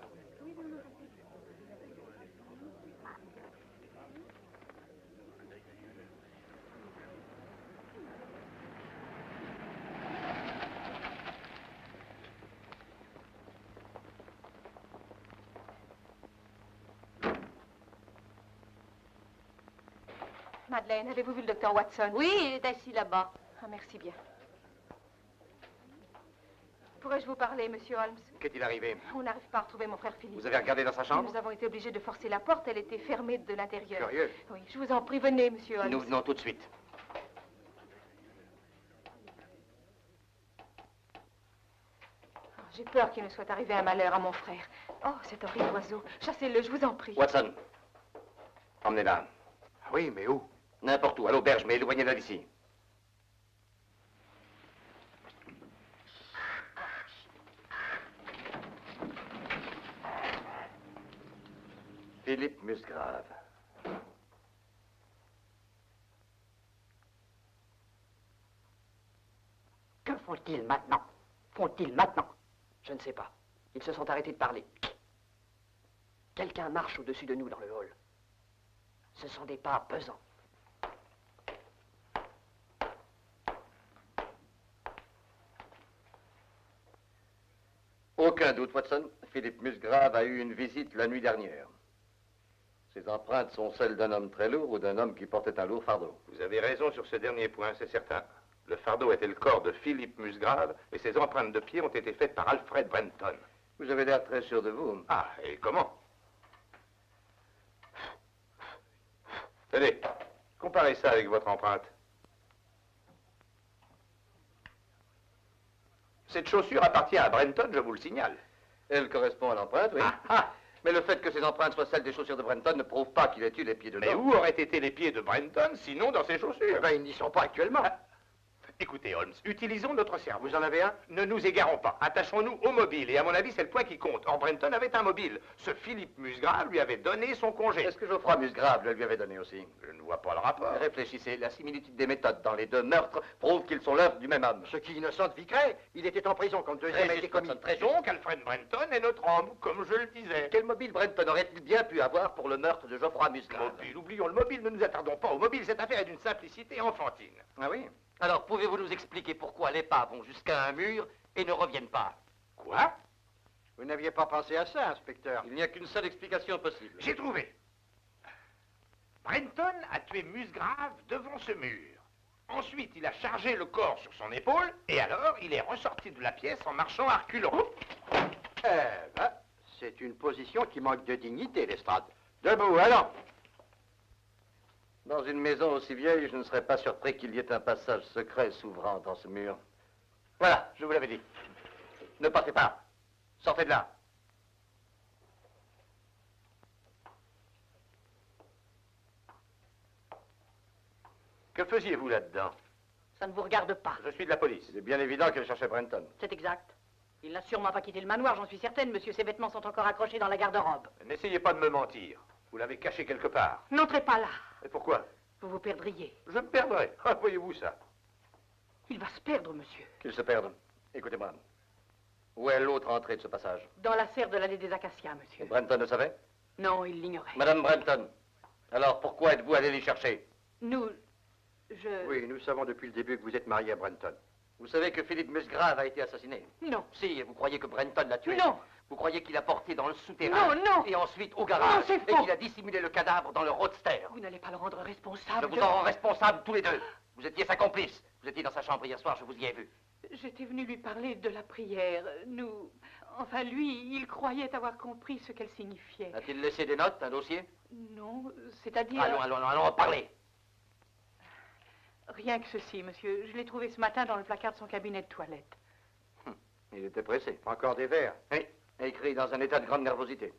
Speaker 6: Madeleine, avez-vous vu le docteur Watson?
Speaker 1: Oui, il est assis là-bas.
Speaker 6: Ah, merci bien. Pourrais-je vous parler, monsieur Holmes?
Speaker 7: Qu'est-il arrivé?
Speaker 6: On n'arrive pas à retrouver mon frère Philippe.
Speaker 7: Vous avez regardé dans sa chambre?
Speaker 6: Nous avons été obligés de forcer la porte. Elle était fermée de l'intérieur.
Speaker 7: Curieux.
Speaker 6: Oui, je vous en prie, venez, monsieur Holmes.
Speaker 7: Nous venons tout de suite.
Speaker 6: J'ai peur qu'il ne soit arrivé un malheur à mon frère. Oh, cet horrible oiseau. Chassez-le, je vous en prie.
Speaker 5: Watson, emmenez-la.
Speaker 7: Oui, mais où?
Speaker 5: N'importe où, à l'auberge, mais éloignez-la d'ici. Philippe Musgrave.
Speaker 2: Que font-ils maintenant? Font-ils maintenant?
Speaker 10: Je ne sais pas. Ils se sont arrêtés de parler. Quelqu'un marche au-dessus de nous dans le hall. Ce sont des pas pesants.
Speaker 5: Aucun doute, Watson. Philippe Musgrave a eu une visite la nuit dernière. Ces empreintes sont celles d'un homme très lourd ou d'un homme qui portait un lourd fardeau.
Speaker 8: Vous avez raison sur ce dernier point, c'est certain. Le fardeau était le corps de Philippe Musgrave et ses empreintes de pied ont été faites par Alfred Brenton.
Speaker 5: Vous avez l'air très sûr de vous.
Speaker 8: Ah, et comment? Tenez, comparez ça avec votre empreinte. Cette chaussure appartient à Brenton, je vous le signale.
Speaker 5: Elle correspond à l'empreinte, oui.
Speaker 8: Ah.
Speaker 5: Mais le fait que ces empreintes soient celles des chaussures de Brenton ne prouve pas qu'il ait eu les pieds de
Speaker 8: Mais
Speaker 5: l'homme.
Speaker 8: où auraient été les pieds de Brenton, sinon dans ses chaussures?
Speaker 7: Eh ben, ils n'y sont pas actuellement.
Speaker 8: Écoutez, Holmes, utilisons notre cerveau.
Speaker 7: Vous en avez un?
Speaker 8: Ne nous égarons pas. Attachons-nous au mobile. Et à mon avis, c'est le point qui compte. Or, Brenton avait un mobile. Ce Philippe Musgrave lui avait donné son congé.
Speaker 5: Est-ce que Geoffroy Musgrave le lui avait donné aussi?
Speaker 8: Je ne vois pas le rapport.
Speaker 5: Réfléchissez, la similitude des méthodes dans les deux meurtres prouve qu'ils sont l'œuvre du même homme.
Speaker 7: Ce qui innocente Vicret. Il était en prison quand le deuxième a été commis.
Speaker 8: Donc, Alfred Brenton est notre homme, comme je le disais.
Speaker 5: Quel mobile Brenton aurait-il bien pu avoir pour le meurtre de Geoffroy Musgrave?
Speaker 8: Mobile, oublions le mobile, ne nous attardons pas au mobile. Cette affaire est d'une simplicité enfantine.
Speaker 5: Ah oui? Alors, pouvez-vous nous expliquer pourquoi les pas vont jusqu'à un mur et ne reviennent pas?
Speaker 8: Quoi?
Speaker 7: Vous n'aviez pas pensé à ça, inspecteur?
Speaker 5: Il n'y a qu'une seule explication possible.
Speaker 8: J'ai trouvé. Brenton a tué Musgrave devant ce mur. Ensuite, il a chargé le corps sur son épaule, et alors, il est ressorti de la pièce en marchant à reculons.
Speaker 7: Eh ben, c'est une position qui manque de dignité, Lestrade. Debout, allons.
Speaker 5: Dans une maison aussi vieille, je ne serais pas surpris qu'il y ait un passage secret s'ouvrant dans ce mur. Voilà, je vous l'avais dit. Ne partez pas. Sortez de là.
Speaker 8: Que faisiez-vous là-dedans?
Speaker 9: Ça ne vous regarde pas.
Speaker 8: Je suis de la police.
Speaker 5: Il est bien évident qu'elle cherchait Brenton.
Speaker 9: C'est exact. Il n'a sûrement pas quitté le manoir, j'en suis certaine, monsieur. Ses vêtements sont encore accrochés dans la garde-robe.
Speaker 8: N'essayez pas de me mentir. Vous l'avez caché quelque part.
Speaker 9: N'entrez pas là.
Speaker 8: Et pourquoi?
Speaker 9: Vous vous perdriez.
Speaker 8: Je me perdrai. Ah, voyez-vous ça?
Speaker 9: Il va se perdre, monsieur.
Speaker 5: Qu'il se perde. Écoutez-moi. Où est l'autre entrée de ce passage?
Speaker 9: Dans la serre de l'allée des Acacias, monsieur.
Speaker 5: Brenton le savait?
Speaker 9: Non, il l'ignorait.
Speaker 5: Madame Brenton, alors pourquoi êtes-vous allé les chercher?
Speaker 9: Nous...
Speaker 7: Oui, nous savons depuis le début que vous êtes marié à Brenton.
Speaker 5: Vous savez que Philippe Musgrave a été assassiné?
Speaker 9: Non.
Speaker 5: Si, et vous croyez que Brenton l'a tué?
Speaker 9: Non.
Speaker 5: Vous croyez qu'il l'a porté dans le souterrain?
Speaker 9: Non, non.
Speaker 5: Et ensuite au garage?
Speaker 9: Non, c'est
Speaker 5: Et
Speaker 9: faux.
Speaker 5: qu'il a dissimulé le cadavre dans le roadster?
Speaker 9: Vous n'allez pas le rendre responsable.
Speaker 5: Je vous en rends responsable tous les deux. Vous étiez sa complice. Vous étiez dans sa chambre hier soir, je vous y ai vu.
Speaker 9: J'étais venue lui parler de la prière. Nous... Enfin, lui, il croyait avoir compris ce qu'elle signifiait.
Speaker 5: A-t-il laissé des notes, un dossier?
Speaker 9: Non, c'est-à-dire...
Speaker 5: Allons, parlez.
Speaker 9: Rien que ceci, monsieur. Je l'ai trouvé ce matin dans le placard de son cabinet de toilette.
Speaker 5: Il était pressé.
Speaker 7: Encore des vers?
Speaker 5: Oui, écrit dans un état de grande nervosité.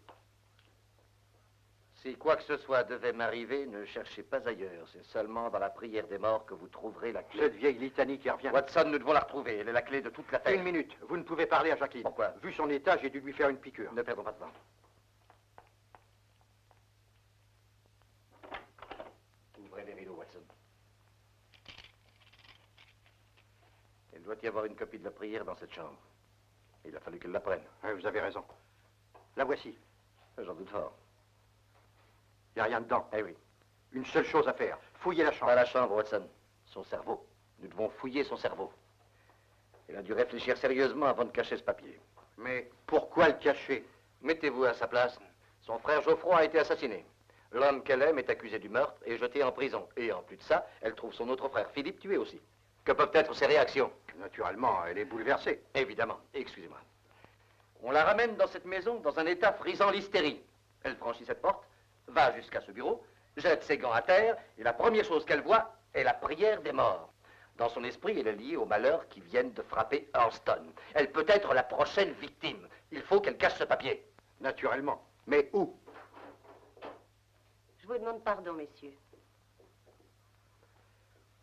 Speaker 5: Si quoi que ce soit devait m'arriver, ne cherchez pas ailleurs. C'est seulement dans la prière des morts que vous trouverez la clé.
Speaker 7: Cette vieille litanie qui revient.
Speaker 5: Watson, nous devons la retrouver. Elle est la clé de toute l'affaire.
Speaker 7: Une minute. Vous ne pouvez parler à Jacqueline.
Speaker 5: Pourquoi?
Speaker 7: Vu son état, j'ai dû lui faire une piqûre.
Speaker 5: Ne perdons pas de temps. Ouvrez les rideaux, Watson. Il doit y avoir une copie de la prière dans cette chambre. Il a fallu qu'elle la prenne.
Speaker 7: Oui, vous avez raison. La voici.
Speaker 5: J'en doute fort.
Speaker 7: Il n'y a rien dedans.
Speaker 5: Eh oui.
Speaker 7: Une seule chose à faire. Fouiller la chambre.
Speaker 5: Pas la chambre, Watson. Son cerveau. Nous devons fouiller son cerveau. Il a dû réfléchir sérieusement avant de cacher ce papier.
Speaker 7: Mais pourquoi le cacher?
Speaker 5: Mettez-vous à sa place. Son frère Geoffroy a été assassiné. L'homme qu'elle aime est accusé du meurtre et jeté en prison. Et en plus de ça, elle trouve son autre frère Philippe tué aussi. Que peuvent être ses réactions?
Speaker 7: Naturellement, elle est bouleversée.
Speaker 5: Évidemment. Excusez-moi. On la ramène dans cette maison dans un état frisant l'hystérie. Elle franchit cette porte, va jusqu'à ce bureau, jette ses gants à terre, et la première chose qu'elle voit est la prière des morts. Dans son esprit, elle est liée aux malheurs qui viennent de frapper Hurston. Elle peut être la prochaine victime. Il faut qu'elle cache ce papier.
Speaker 7: Naturellement. Mais où?
Speaker 11: Je vous demande pardon, messieurs.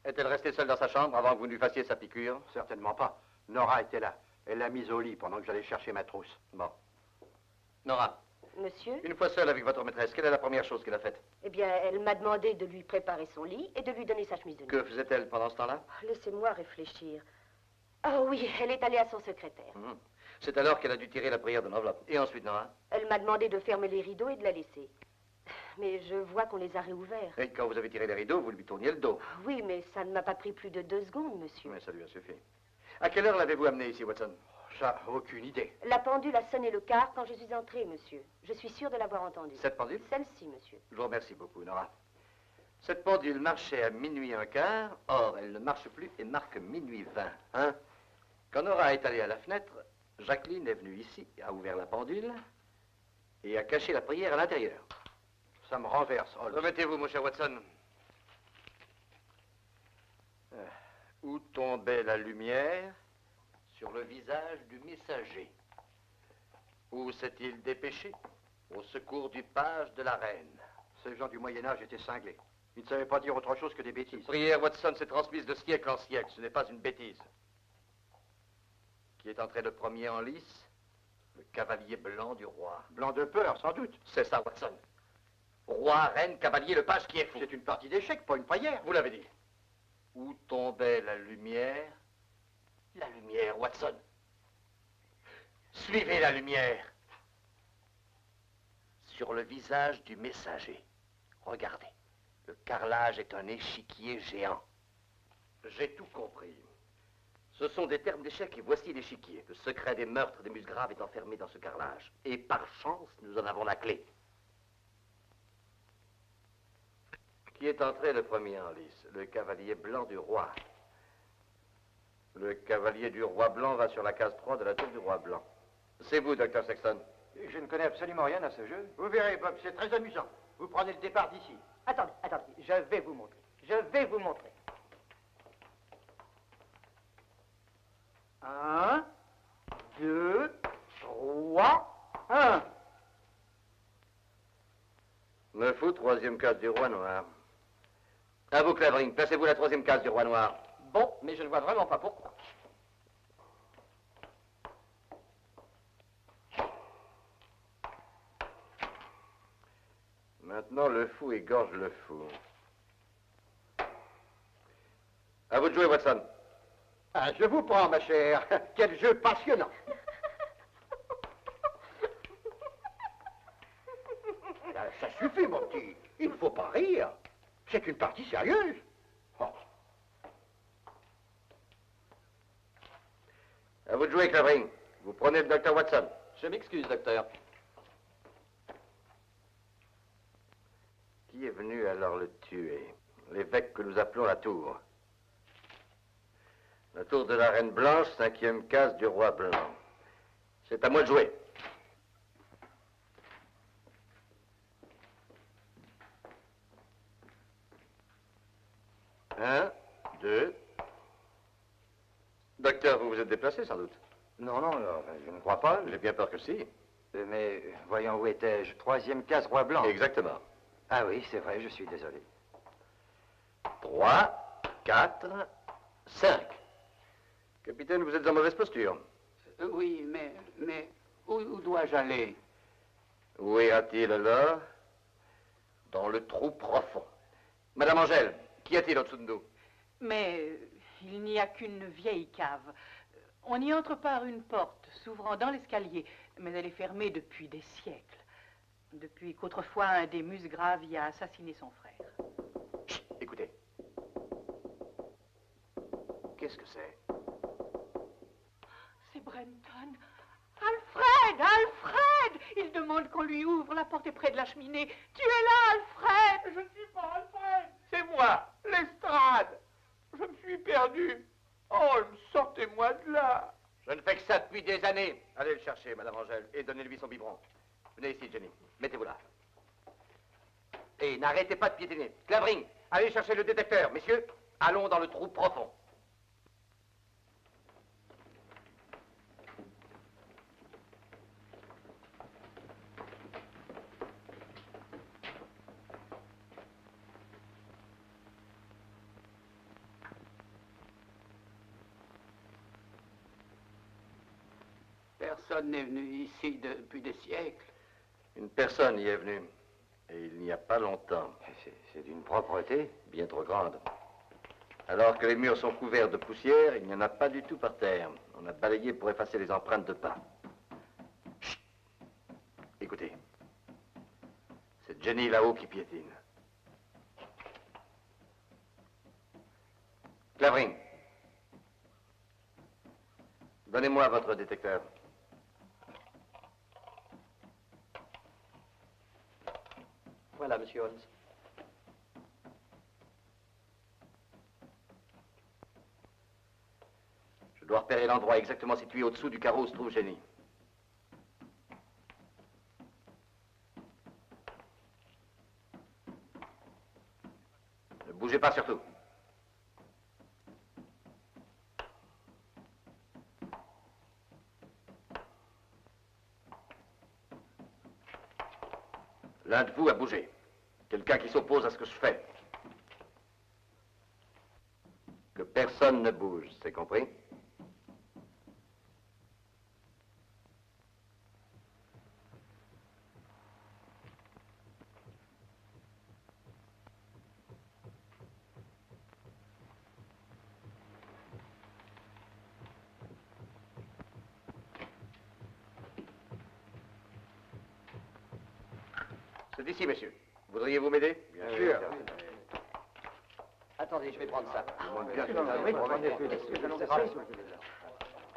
Speaker 5: Est-elle restée seule dans sa chambre avant que vous ne lui fassiez sa piqûre?
Speaker 7: Certainement pas. Nora était là. Elle l'a mise au lit pendant que j'allais chercher ma trousse.
Speaker 5: Bon. Nora,
Speaker 11: Monsieur?
Speaker 5: une fois seule avec votre maîtresse, quelle est la première chose qu'elle a faite?
Speaker 11: Eh bien, elle m'a demandé de lui préparer son lit et de lui donner sa chemise de nuit.
Speaker 5: Que faisait-elle pendant ce temps-là?
Speaker 11: Laissez-moi réfléchir. Ah oui, elle est allée à son secrétaire.
Speaker 5: C'est alors qu'elle a dû tirer la prière de l'enveloppe. Et ensuite, Nora?
Speaker 11: Elle m'a demandé de fermer les rideaux et de la laisser. Mais je vois qu'on les a réouverts.
Speaker 5: Et quand vous avez tiré les rideaux, vous lui tourniez le dos.
Speaker 11: Oui, mais ça ne m'a pas pris plus de 2 secondes, monsieur.
Speaker 5: Mais ça lui a suffi. À quelle heure l'avez-vous amené ici, Watson?
Speaker 7: Ça, aucune idée.
Speaker 11: La pendule a sonné le quart quand je suis entrée, monsieur. Je suis sûre de l'avoir entendue.
Speaker 5: Cette pendule?
Speaker 11: Celle-ci, monsieur.
Speaker 5: Je vous remercie beaucoup, Nora. Cette pendule marchait à minuit 1/4. Or, elle ne marche plus et marque minuit 20. Hein? Quand Nora est allée à la fenêtre, Jacqueline est venue ici, a ouvert la pendule et a caché la prière à l'intérieur.
Speaker 7: Ça me renverse, Holmes.
Speaker 5: Remettez-vous, mon cher Watson. Où tombait la lumière? Sur le visage du messager. Où s'est-il dépêché? Au secours du page de la reine.
Speaker 7: Ces gens du Moyen-Âge étaient cinglés. Ils ne savaient pas dire autre chose que des bêtises.
Speaker 5: La prière, Watson, s'est transmise de siècle en siècle. Ce n'est pas une bêtise. Qui est entré le premier en lice? Le cavalier blanc du roi.
Speaker 7: Blanc de peur, sans doute.
Speaker 5: C'est ça, Watson. Roi, reine, cavalier, le page qui est fou.
Speaker 7: C'est une partie d'échecs, pas une prière.
Speaker 5: Vous l'avez dit. Où tombait la lumière? La lumière, Watson. Suivez la lumière. Sur le visage du messager. Regardez. Le carrelage est un échiquier géant. J'ai tout compris. Ce sont des termes d'échec et voici l'échiquier. Le secret des meurtres des Musgraves est enfermé dans ce carrelage. Et par chance, nous en avons la clé. Qui est entré le premier en lice? Le cavalier blanc du roi. Le cavalier du roi blanc va sur la case 3 de la tour du roi blanc. C'est vous, Dr. Sexton.
Speaker 7: Je ne connais absolument rien à ce jeu. Vous verrez, Bob, c'est très amusant. Vous prenez le départ d'ici.
Speaker 9: Attendez, je vais vous montrer. Je vais vous montrer. 1, 2, 3, 1.
Speaker 5: 9 août, troisième case du roi noir. À vous, Clavering, placez-vous la troisième case du roi noir.
Speaker 9: Bon, mais je ne vois vraiment pas pourquoi.
Speaker 5: Maintenant, le fou égorge le fou. À vous de jouer, Watson.
Speaker 7: Ah, je vous prends, ma chère. Quel jeu passionnant. Ça suffit, mon petit. Il ne faut pas rire. C'est une partie sérieuse. Oh.
Speaker 5: À vous de jouer, Clavering. Vous prenez le docteur Watson.
Speaker 12: Je m'excuse, docteur.
Speaker 5: Qui est venu alors le tuer? L'évêque que nous appelons la tour. La tour de la Reine Blanche, cinquième case du roi blanc. C'est à moi de jouer. Un, deux. Docteur, vous vous êtes déplacé sans doute?
Speaker 7: Non, je ne crois pas.
Speaker 5: J'ai bien peur que si.
Speaker 7: Mais voyons, où étais-je? Troisième case, roi blanc.
Speaker 5: Exactement.
Speaker 7: Ah oui, c'est vrai, je suis désolé.
Speaker 5: 3, 4, 5. Capitaine, vous êtes en mauvaise posture.
Speaker 12: Oui, mais où dois-je aller?
Speaker 5: Où ira-t-il alors? Dans le trou profond. Madame Angèle, qu'y a-t-il au-dessous de nous?
Speaker 13: Mais il n'y a qu'une vieille cave. On y entre par une porte s'ouvrant dans l'escalier, mais elle est fermée depuis des siècles. Depuis qu'autrefois un des Musgraves y a assassiné son frère.
Speaker 5: Chut, écoutez. Qu'est-ce que c'est?
Speaker 13: C'est Brenton. Alfred! Alfred! Il demande qu'on lui ouvre, la porte est près de la cheminée. Tu es là, Alfred!
Speaker 3: Je ne suis pas Alfred, c'est moi, Lestrade. Je me suis perdu. Oh, sortez-moi de là.
Speaker 5: Je ne fais que ça depuis des années. Allez le chercher, Madame Angèle, et donnez-lui son biberon. Venez ici, Jenny. Mettez-vous là. Et n'arrêtez pas de piétiner. Clavering, allez chercher le détecteur. Messieurs, allons dans le trou profond.
Speaker 12: personne n'est venu ici depuis des siècles.
Speaker 5: Une personne y est venue. Et il n'y a pas longtemps.
Speaker 8: C'est d'une propreté
Speaker 5: bien trop grande. Alors que les murs sont couverts de poussière, il n'y en a pas du tout par terre. On a balayé pour effacer les empreintes de pas. Chut. Écoutez. C'est Jenny là-haut qui piétine. Clavering. Donnez-moi votre détecteur.
Speaker 10: Voilà, monsieur Holmes.
Speaker 5: Je dois repérer l'endroit exactement situé au-dessous du carreau où se trouve Jenny. Ne bougez pas surtout. L'un de vous a bougé. Quelqu'un qui s'oppose à ce que je fais. Que personne ne bouge, c'est compris? C'est ici, monsieur. Voudriez-vous m'aider?
Speaker 7: Bien sûr.
Speaker 10: Attendez, je vais prendre ça.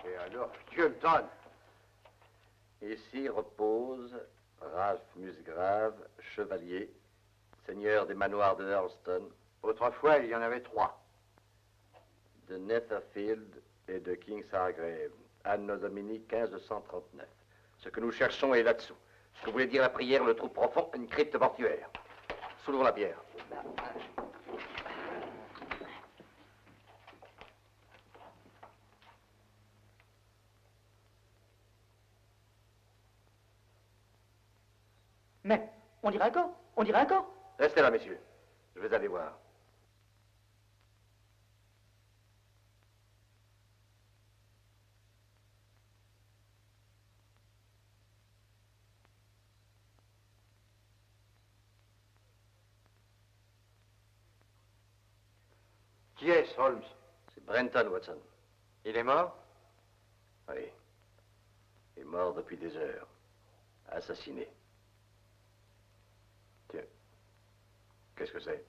Speaker 7: Et alors, Dieu me donne.
Speaker 5: Ici repose Ralph Musgrave, chevalier, seigneur des manoirs de Hurlstone.
Speaker 7: Autrefois, il y en avait 3.
Speaker 5: De Netherfield et de Kingsargrave, Anno Domini 1539. Ce que nous cherchons est là-dessous. Ce que voulait dire la prière, le trou profond, une crypte mortuaire. Soulevons la pierre.
Speaker 10: Mais, on dirait encore. On dirait encore.
Speaker 5: Restez là, messieurs. Je vais aller voir.
Speaker 7: Qui est-ce, Holmes?
Speaker 5: C'est Brenton, Watson.
Speaker 7: Il est mort?
Speaker 5: Oui. Il est mort depuis des heures. Assassiné. Tiens. Qu'est-ce que c'est?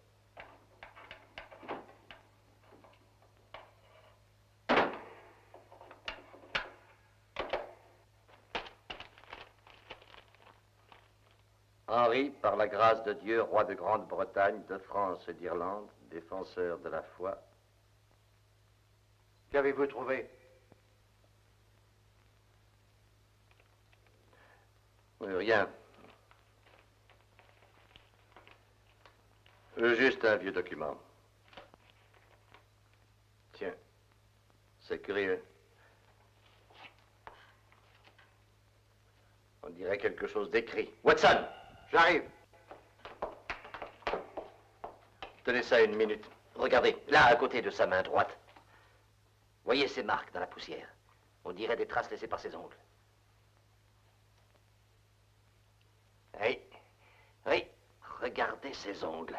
Speaker 5: Henri, par la grâce de Dieu, roi de Grande-Bretagne, de France et d'Irlande, défenseur de la foi.
Speaker 7: Qu'avez-vous trouvé?
Speaker 5: Rien. Juste un vieux document. Tiens, c'est curieux. On dirait quelque chose d'écrit. Watson!
Speaker 7: J'arrive.
Speaker 5: Tenez ça une minute.
Speaker 2: Regardez, là, à côté de sa main droite. Voyez ces marques dans la poussière. On dirait des traces laissées par ses ongles. Oui, oui, regardez ses ongles.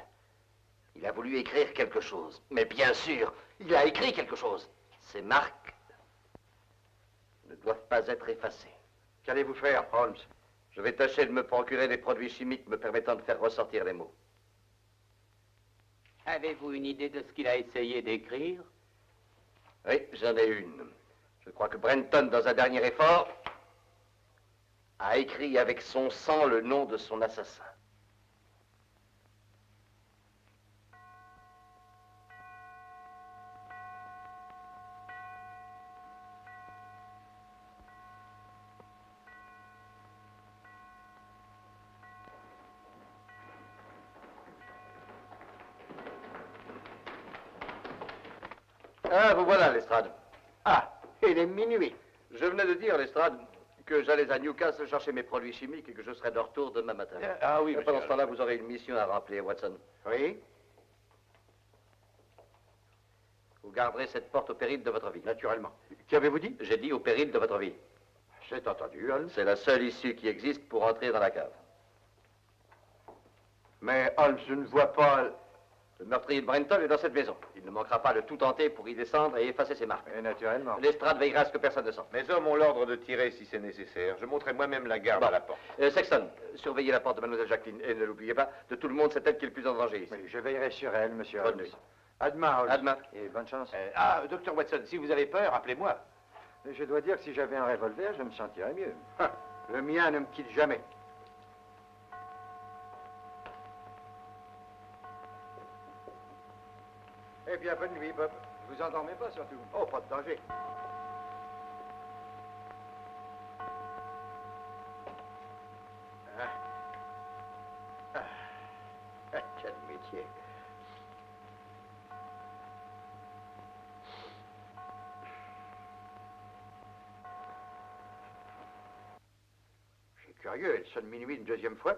Speaker 2: Il a voulu écrire quelque chose. Mais bien sûr, il a écrit quelque chose. Ces marques ne doivent pas être effacées.
Speaker 7: Qu'allez-vous faire, Holmes?
Speaker 5: Je vais tâcher de me procurer des produits chimiques me permettant de faire ressortir les mots.
Speaker 12: Avez-vous une idée de ce qu'il a essayé d'écrire?
Speaker 5: Oui, j'en ai une. Je crois que Brenton, dans un dernier effort, a écrit avec son sang le nom de son assassin. Ah, vous voilà, Lestrade.
Speaker 7: Ah, il est minuit.
Speaker 5: Je venais de dire, Lestrade, que j'allais à Newcastle chercher mes produits chimiques et que je serai de retour demain matin.
Speaker 7: Ah oui, monsieur.
Speaker 5: Pendant ce temps-là, vous aurez une mission à remplir, Watson.
Speaker 7: Oui?
Speaker 5: Vous garderez cette porte au péril de votre vie.
Speaker 7: Naturellement. Qu'avez-vous dit?
Speaker 5: J'ai dit au péril de votre vie.
Speaker 7: C'est entendu, Holmes.
Speaker 5: C'est la seule issue qui existe pour entrer dans la cave.
Speaker 7: Mais Holmes, je ne vois pas...
Speaker 5: Le meurtrier de Brenton est dans cette maison. Il ne manquera pas de tout tenter pour y descendre et effacer ses marques.
Speaker 7: Et naturellement.
Speaker 5: Lestrade veillera à ce que personne ne sorte.
Speaker 14: Mes hommes ont l'ordre de tirer si c'est nécessaire. Je monterai moi-même la garde à la porte.
Speaker 5: Sexton, surveillez la porte de Mademoiselle Jacqueline. Et ne l'oubliez pas, de tout le monde, c'est elle qui est le plus en danger ici.
Speaker 7: Oui, je veillerai sur elle, monsieur
Speaker 5: Bonne
Speaker 7: Holmes.
Speaker 5: nuit.
Speaker 7: À demain, Holmes.
Speaker 5: À demain.
Speaker 7: Et bonne chance.
Speaker 14: Docteur Watson, si vous avez peur, appelez-moi.
Speaker 7: Je dois dire que si j'avais un revolver, je me sentirais mieux. Le mien ne me quitte jamais. Eh bien, bonne nuit, Bob. Vous endormez pas, surtout. Oh, pas de danger. Quel métier. C'est curieux, elle sonne minuit une deuxième fois.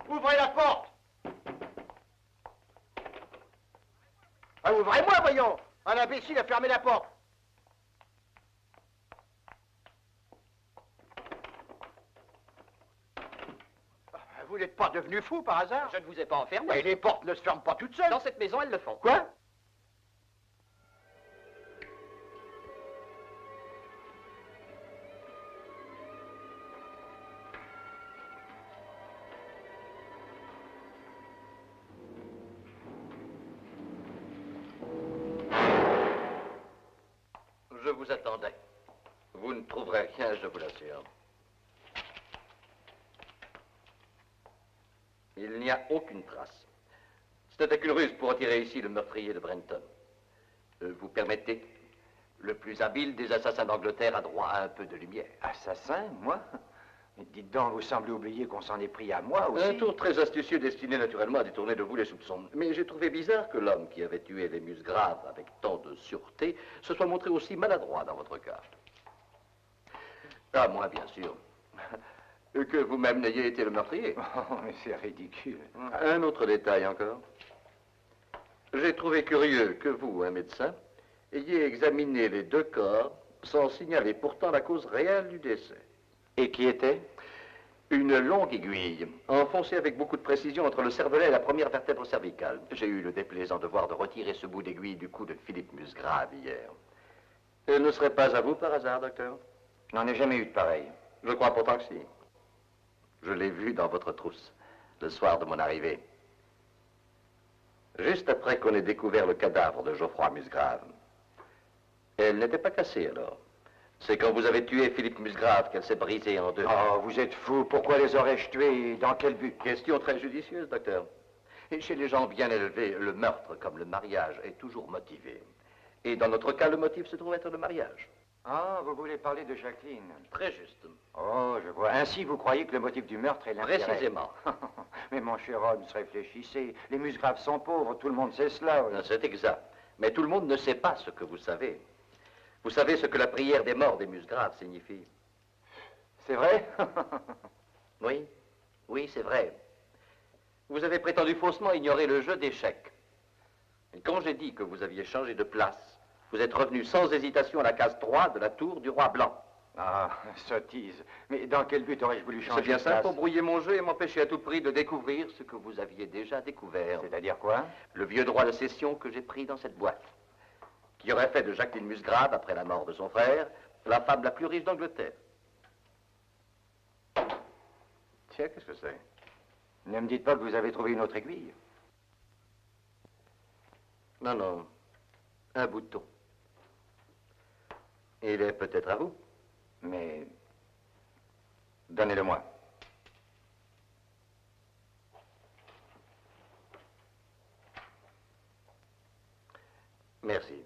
Speaker 7: Ouvrez la porte! Ah, ouvrez-moi, voyons! Un imbécile a fermé la porte! Vous n'êtes pas devenu fou par hasard?
Speaker 2: Je ne vous ai pas enfermé.
Speaker 7: Mais les portes ne se ferment pas toutes seules.
Speaker 2: Dans cette maison, elles le font.
Speaker 7: Quoi?
Speaker 5: Je vous attendais. Vous ne trouverez rien, je vous l'assure. Il n'y a aucune trace. C'était une ruse pour attirer ici le meurtrier de Brenton. Vous permettez? Le plus habile des assassins d'Angleterre a droit à un peu de lumière.
Speaker 8: Assassin, moi? Mais dites donc, vous semblez oublier qu'on s'en est pris à moi aussi.
Speaker 5: Un tour très astucieux destiné naturellement à détourner de vous les soupçons. Mais j'ai trouvé bizarre que l'homme qui avait tué les Musgraves avec tant de sûreté se soit montré aussi maladroit dans votre cas. À moins, bien sûr, que vous-même n'ayez été le meurtrier.
Speaker 8: Oh, mais c'est ridicule.
Speaker 5: Un autre détail encore. J'ai trouvé curieux que vous, un médecin, ayez examiné les deux corps sans signaler pourtant la cause réelle du décès.
Speaker 8: Et qui était?
Speaker 5: Une longue aiguille, enfoncée avec beaucoup de précision entre le cervelet et la première vertèbre cervicale. J'ai eu le déplaisant devoir de retirer ce bout d'aiguille du cou de Philippe Musgrave hier. Elle ne serait pas à vous par hasard, docteur?
Speaker 8: Je n'en ai jamais eu de pareil.
Speaker 5: Je crois pourtant que si. Je l'ai vu dans votre trousse, le soir de mon arrivée. Juste après qu'on ait découvert le cadavre de Geoffroy Musgrave. Elle n'était pas cassée alors. C'est quand vous avez tué Philippe Musgrave qu'elle s'est brisée en deux.
Speaker 8: Oh, vous êtes fou. Pourquoi les aurais-je tués et dans quel but?
Speaker 5: Question très judicieuse, docteur. Et chez les gens bien élevés, le meurtre, comme le mariage, est toujours motivé. Et dans notre cas, le motif se trouve être le mariage.
Speaker 8: Ah, vous voulez parler de Jacqueline?
Speaker 5: Très juste.
Speaker 8: Oh, je vois. Ainsi, vous croyez que le motif du meurtre est l'intérêt?
Speaker 5: Précisément.
Speaker 8: Mais mon cher Holmes, réfléchissez. Les Musgraves sont pauvres, tout le monde sait cela. Oui.
Speaker 5: C'est exact. Mais tout le monde ne sait pas ce que vous savez. Vous savez ce que la prière des morts des Musgraves signifie?
Speaker 8: C'est vrai?
Speaker 5: Oui, oui, c'est vrai. Vous avez prétendu faussement ignorer le jeu d'échecs. Et quand j'ai dit que vous aviez changé de place, vous êtes revenu sans hésitation à la case 3 de la tour du roi blanc.
Speaker 8: Ah, sottise. Mais dans quel but aurais-je voulu changer
Speaker 5: C'est bien
Speaker 8: de
Speaker 5: ça,
Speaker 8: place?
Speaker 5: pour brouiller mon jeu et m'empêcher à tout prix de découvrir ce que vous aviez déjà découvert.
Speaker 8: C'est-à-dire quoi?
Speaker 5: Le vieux droit de cession que j'ai pris dans cette boîte, qui aurait fait de Jacqueline Musgrave, après la mort de son frère, la femme la plus riche d'Angleterre. Tiens, qu'est-ce que c'est?
Speaker 8: Ne me dites pas que vous avez trouvé une autre aiguille.
Speaker 5: Non, non. Un bouton. Il est peut-être à vous.
Speaker 8: Mais... donnez-le-moi.
Speaker 5: Merci.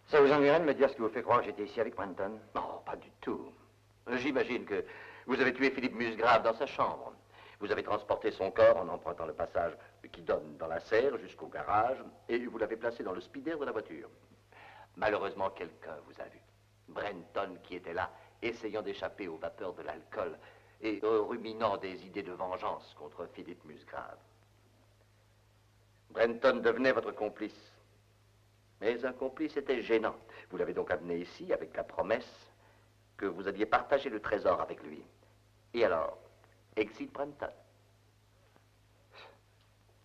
Speaker 8: Ça vous ennuierait de me dire ce qui vous fait croire que j'étais ici avec Brenton?
Speaker 5: Non, pas du tout. J'imagine que vous avez tué Philippe Musgrave dans sa chambre. Vous avez transporté son corps en empruntant le passage qui donne dans la serre jusqu'au garage et vous l'avez placé dans le speeder de la voiture. Malheureusement, quelqu'un vous a vu. Brenton qui était là, essayant d'échapper aux vapeurs de l'alcool et ruminant des idées de vengeance contre Philippe Musgrave. Brenton devenait votre complice. Mais un complice était gênant. Vous l'avez donc amené ici avec la promesse que vous alliez partager le trésor avec lui. Et alors, exit Brenton.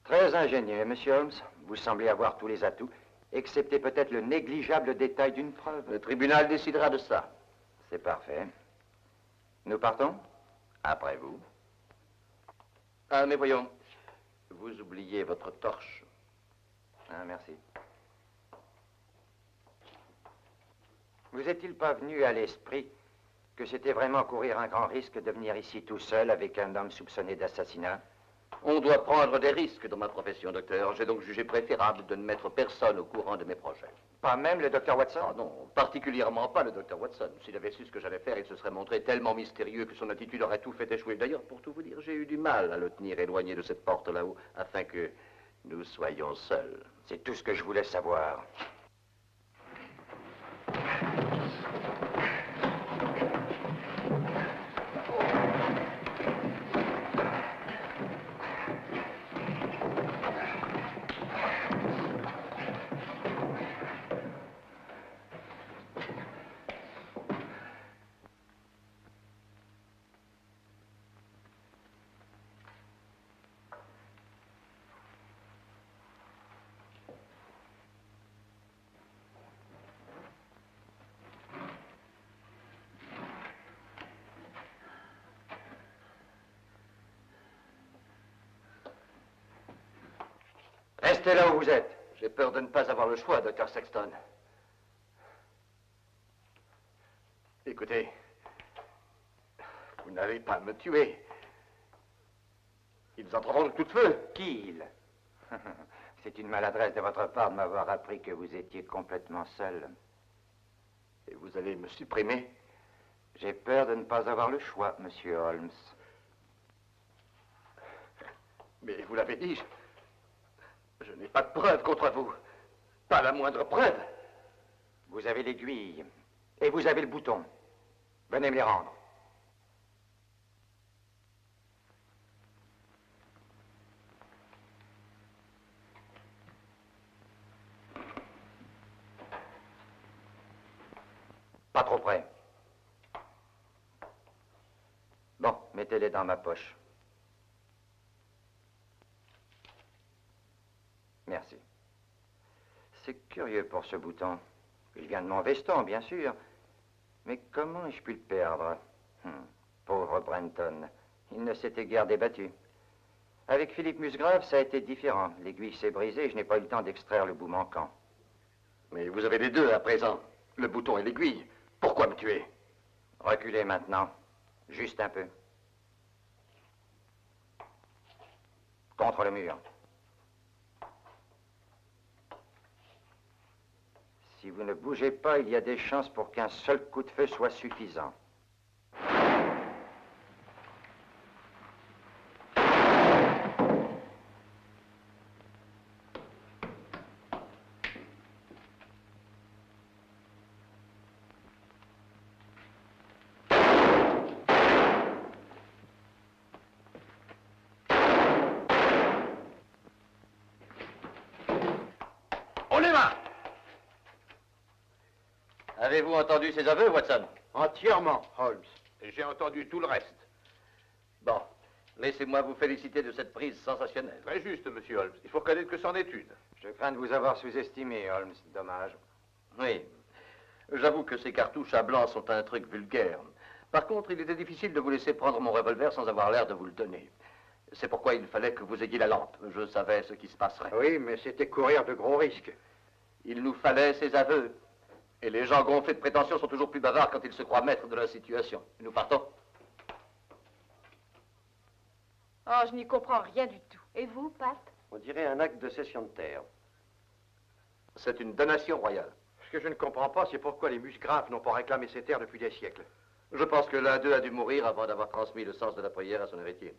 Speaker 8: Très ingénieux, monsieur Holmes. Vous semblez avoir tous les atouts, excepté peut-être le négligeable détail d'une preuve.
Speaker 5: Le tribunal décidera de ça.
Speaker 8: C'est parfait. Nous partons?
Speaker 5: Après vous. Ah, mais voyons, vous oubliez votre torche.
Speaker 8: Ah, merci. Vous est-il pas venu à l'esprit que c'était vraiment courir un grand risque de venir ici tout seul avec un homme soupçonné d'assassinat?
Speaker 5: On doit prendre des risques dans ma profession, docteur. J'ai donc jugé préférable de ne mettre personne au courant de mes projets.
Speaker 8: Pas même le docteur Watson?
Speaker 5: Ah non, particulièrement pas le docteur Watson. S'il avait su ce que j'allais faire, il se serait montré tellement mystérieux que son attitude aurait tout fait échouer. D'ailleurs, pour tout vous dire, j'ai eu du mal à le tenir éloigné de cette porte là-haut, afin que nous soyons seuls.
Speaker 8: C'est tout ce que je voulais savoir. Restez là où vous êtes.
Speaker 5: J'ai peur de ne pas avoir le choix, docteur Sexton. Écoutez, vous n'allez pas me tuer. Ils entreront de tout feu.
Speaker 8: Qui ils? C'est une maladresse de votre part de m'avoir appris que vous étiez complètement seul.
Speaker 5: Et vous allez me supprimer?
Speaker 8: J'ai peur de ne pas avoir le choix, monsieur Holmes.
Speaker 5: Mais vous l'avez dit, je n'ai pas de preuve contre vous. Pas la moindre preuve.
Speaker 8: Vous avez l'aiguille et vous avez le bouton. Venez me les rendre. Pas trop près. Bon, mettez-les dans ma poche. Merci. C'est curieux pour ce bouton. Il vient de mon veston, bien sûr. Mais comment ai-je pu le perdre? Pauvre Brenton. Il ne s'était guère débattu. Avec Philippe Musgrave, ça a été différent. L'aiguille s'est brisée et je n'ai pas eu le temps d'extraire le bout manquant.
Speaker 5: Mais vous avez les deux à présent, le bouton et l'aiguille. Pourquoi me tuer?
Speaker 8: Reculez maintenant. Juste un peu. Contre le mur. Si vous ne bougez pas, il y a des chances pour qu'un seul coup de feu soit suffisant.
Speaker 5: On les va! Avez-vous entendu ses aveux, Watson?
Speaker 7: Entièrement, Holmes.
Speaker 14: J'ai entendu tout le reste.
Speaker 5: Bon. Laissez-moi vous féliciter de cette prise sensationnelle.
Speaker 14: Très juste, monsieur Holmes. Il faut reconnaître que c'en est une.
Speaker 8: Je crains de vous avoir sous-estimé, Holmes. Dommage.
Speaker 5: Oui. J'avoue que ces cartouches à blanc sont un truc vulgaire. Par contre, il était difficile de vous laisser prendre mon revolver sans avoir l'air de vous le donner. C'est pourquoi il fallait que vous ayez la lampe. Je savais ce qui se passerait.
Speaker 7: Oui, mais c'était courir de gros risques.
Speaker 5: Il nous fallait ses aveux. Et les gens gonflés de prétention sont toujours plus bavards quand ils se croient maîtres de la situation. Nous partons.
Speaker 11: Oh, je n'y comprends rien du tout. Et vous, Pat?
Speaker 4: On dirait un acte de cession de terre.
Speaker 5: C'est une donation royale.
Speaker 7: Ce que je ne comprends pas, c'est pourquoi les musgraves n'ont pas réclamé ces terres depuis des siècles.
Speaker 5: Je pense que l'un d'eux a dû mourir avant d'avoir transmis le sens de la prière à son héritier.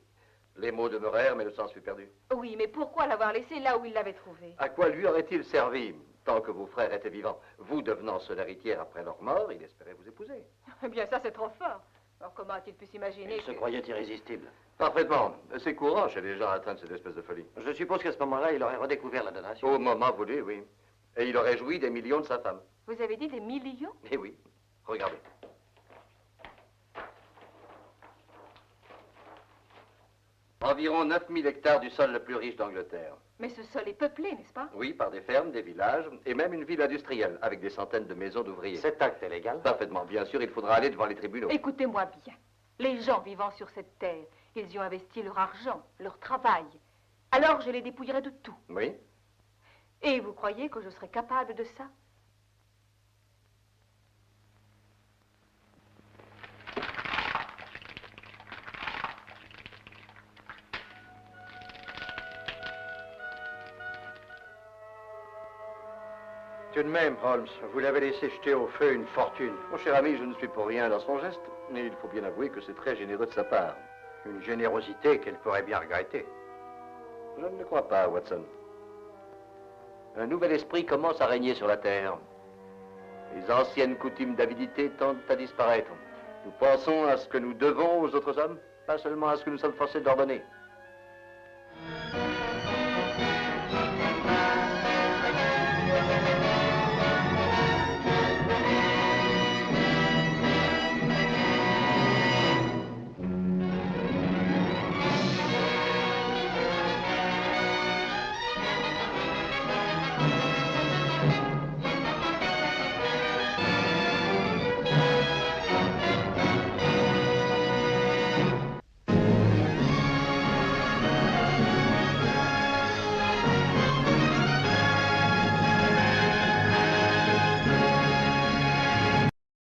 Speaker 5: Les mots demeurèrent, mais le sens fut perdu.
Speaker 11: Oui, mais pourquoi l'avoir laissé là où il l'avait trouvé?
Speaker 5: À quoi lui aurait-il servi, tant que vos frères étaient vivants? Vous devenant seule héritière après leur mort, il espérait vous épouser.
Speaker 11: Eh bien, ça, c'est trop fort. Alors, comment a-t-il pu s'imaginer
Speaker 4: Il se croyait irrésistible.
Speaker 5: Parfaitement. C'est courant chez les gens atteints de cette espèce de folie.
Speaker 4: Je suppose qu'à ce moment-là, il aurait redécouvert la donation.
Speaker 5: Au moment voulu, oui. Et il aurait joui des millions de sa femme.
Speaker 11: Vous avez dit des millions?
Speaker 5: Eh oui. Regardez. Environ 9000 hectares du sol le plus riche d'Angleterre.
Speaker 11: Mais ce sol est peuplé, n'est-ce pas?
Speaker 5: Oui, par des fermes, des villages, et même une ville industrielle, avec des centaines de maisons d'ouvriers.
Speaker 4: Cet acte est légal?
Speaker 5: Parfaitement. Bien sûr, il faudra aller devant les tribunaux.
Speaker 11: Écoutez-moi bien. Les gens vivant sur cette terre, ils y ont investi leur argent, leur travail. Alors je les dépouillerai de tout.
Speaker 5: Oui.
Speaker 11: Et vous croyez que je serais capable de ça?
Speaker 7: Tout de même, Holmes, vous l'avez laissé jeter au feu une fortune.
Speaker 5: Mon cher ami, je ne suis pour rien dans son geste, mais il faut bien avouer que c'est très généreux de sa part.
Speaker 7: Une générosité qu'elle pourrait bien regretter.
Speaker 5: Je ne le crois pas, Watson. Un nouvel esprit commence à régner sur la Terre. Les anciennes coutumes d'avidité tendent à disparaître. Nous pensons à ce que nous devons aux autres hommes, pas seulement à ce que nous sommes forcés d'ordonner.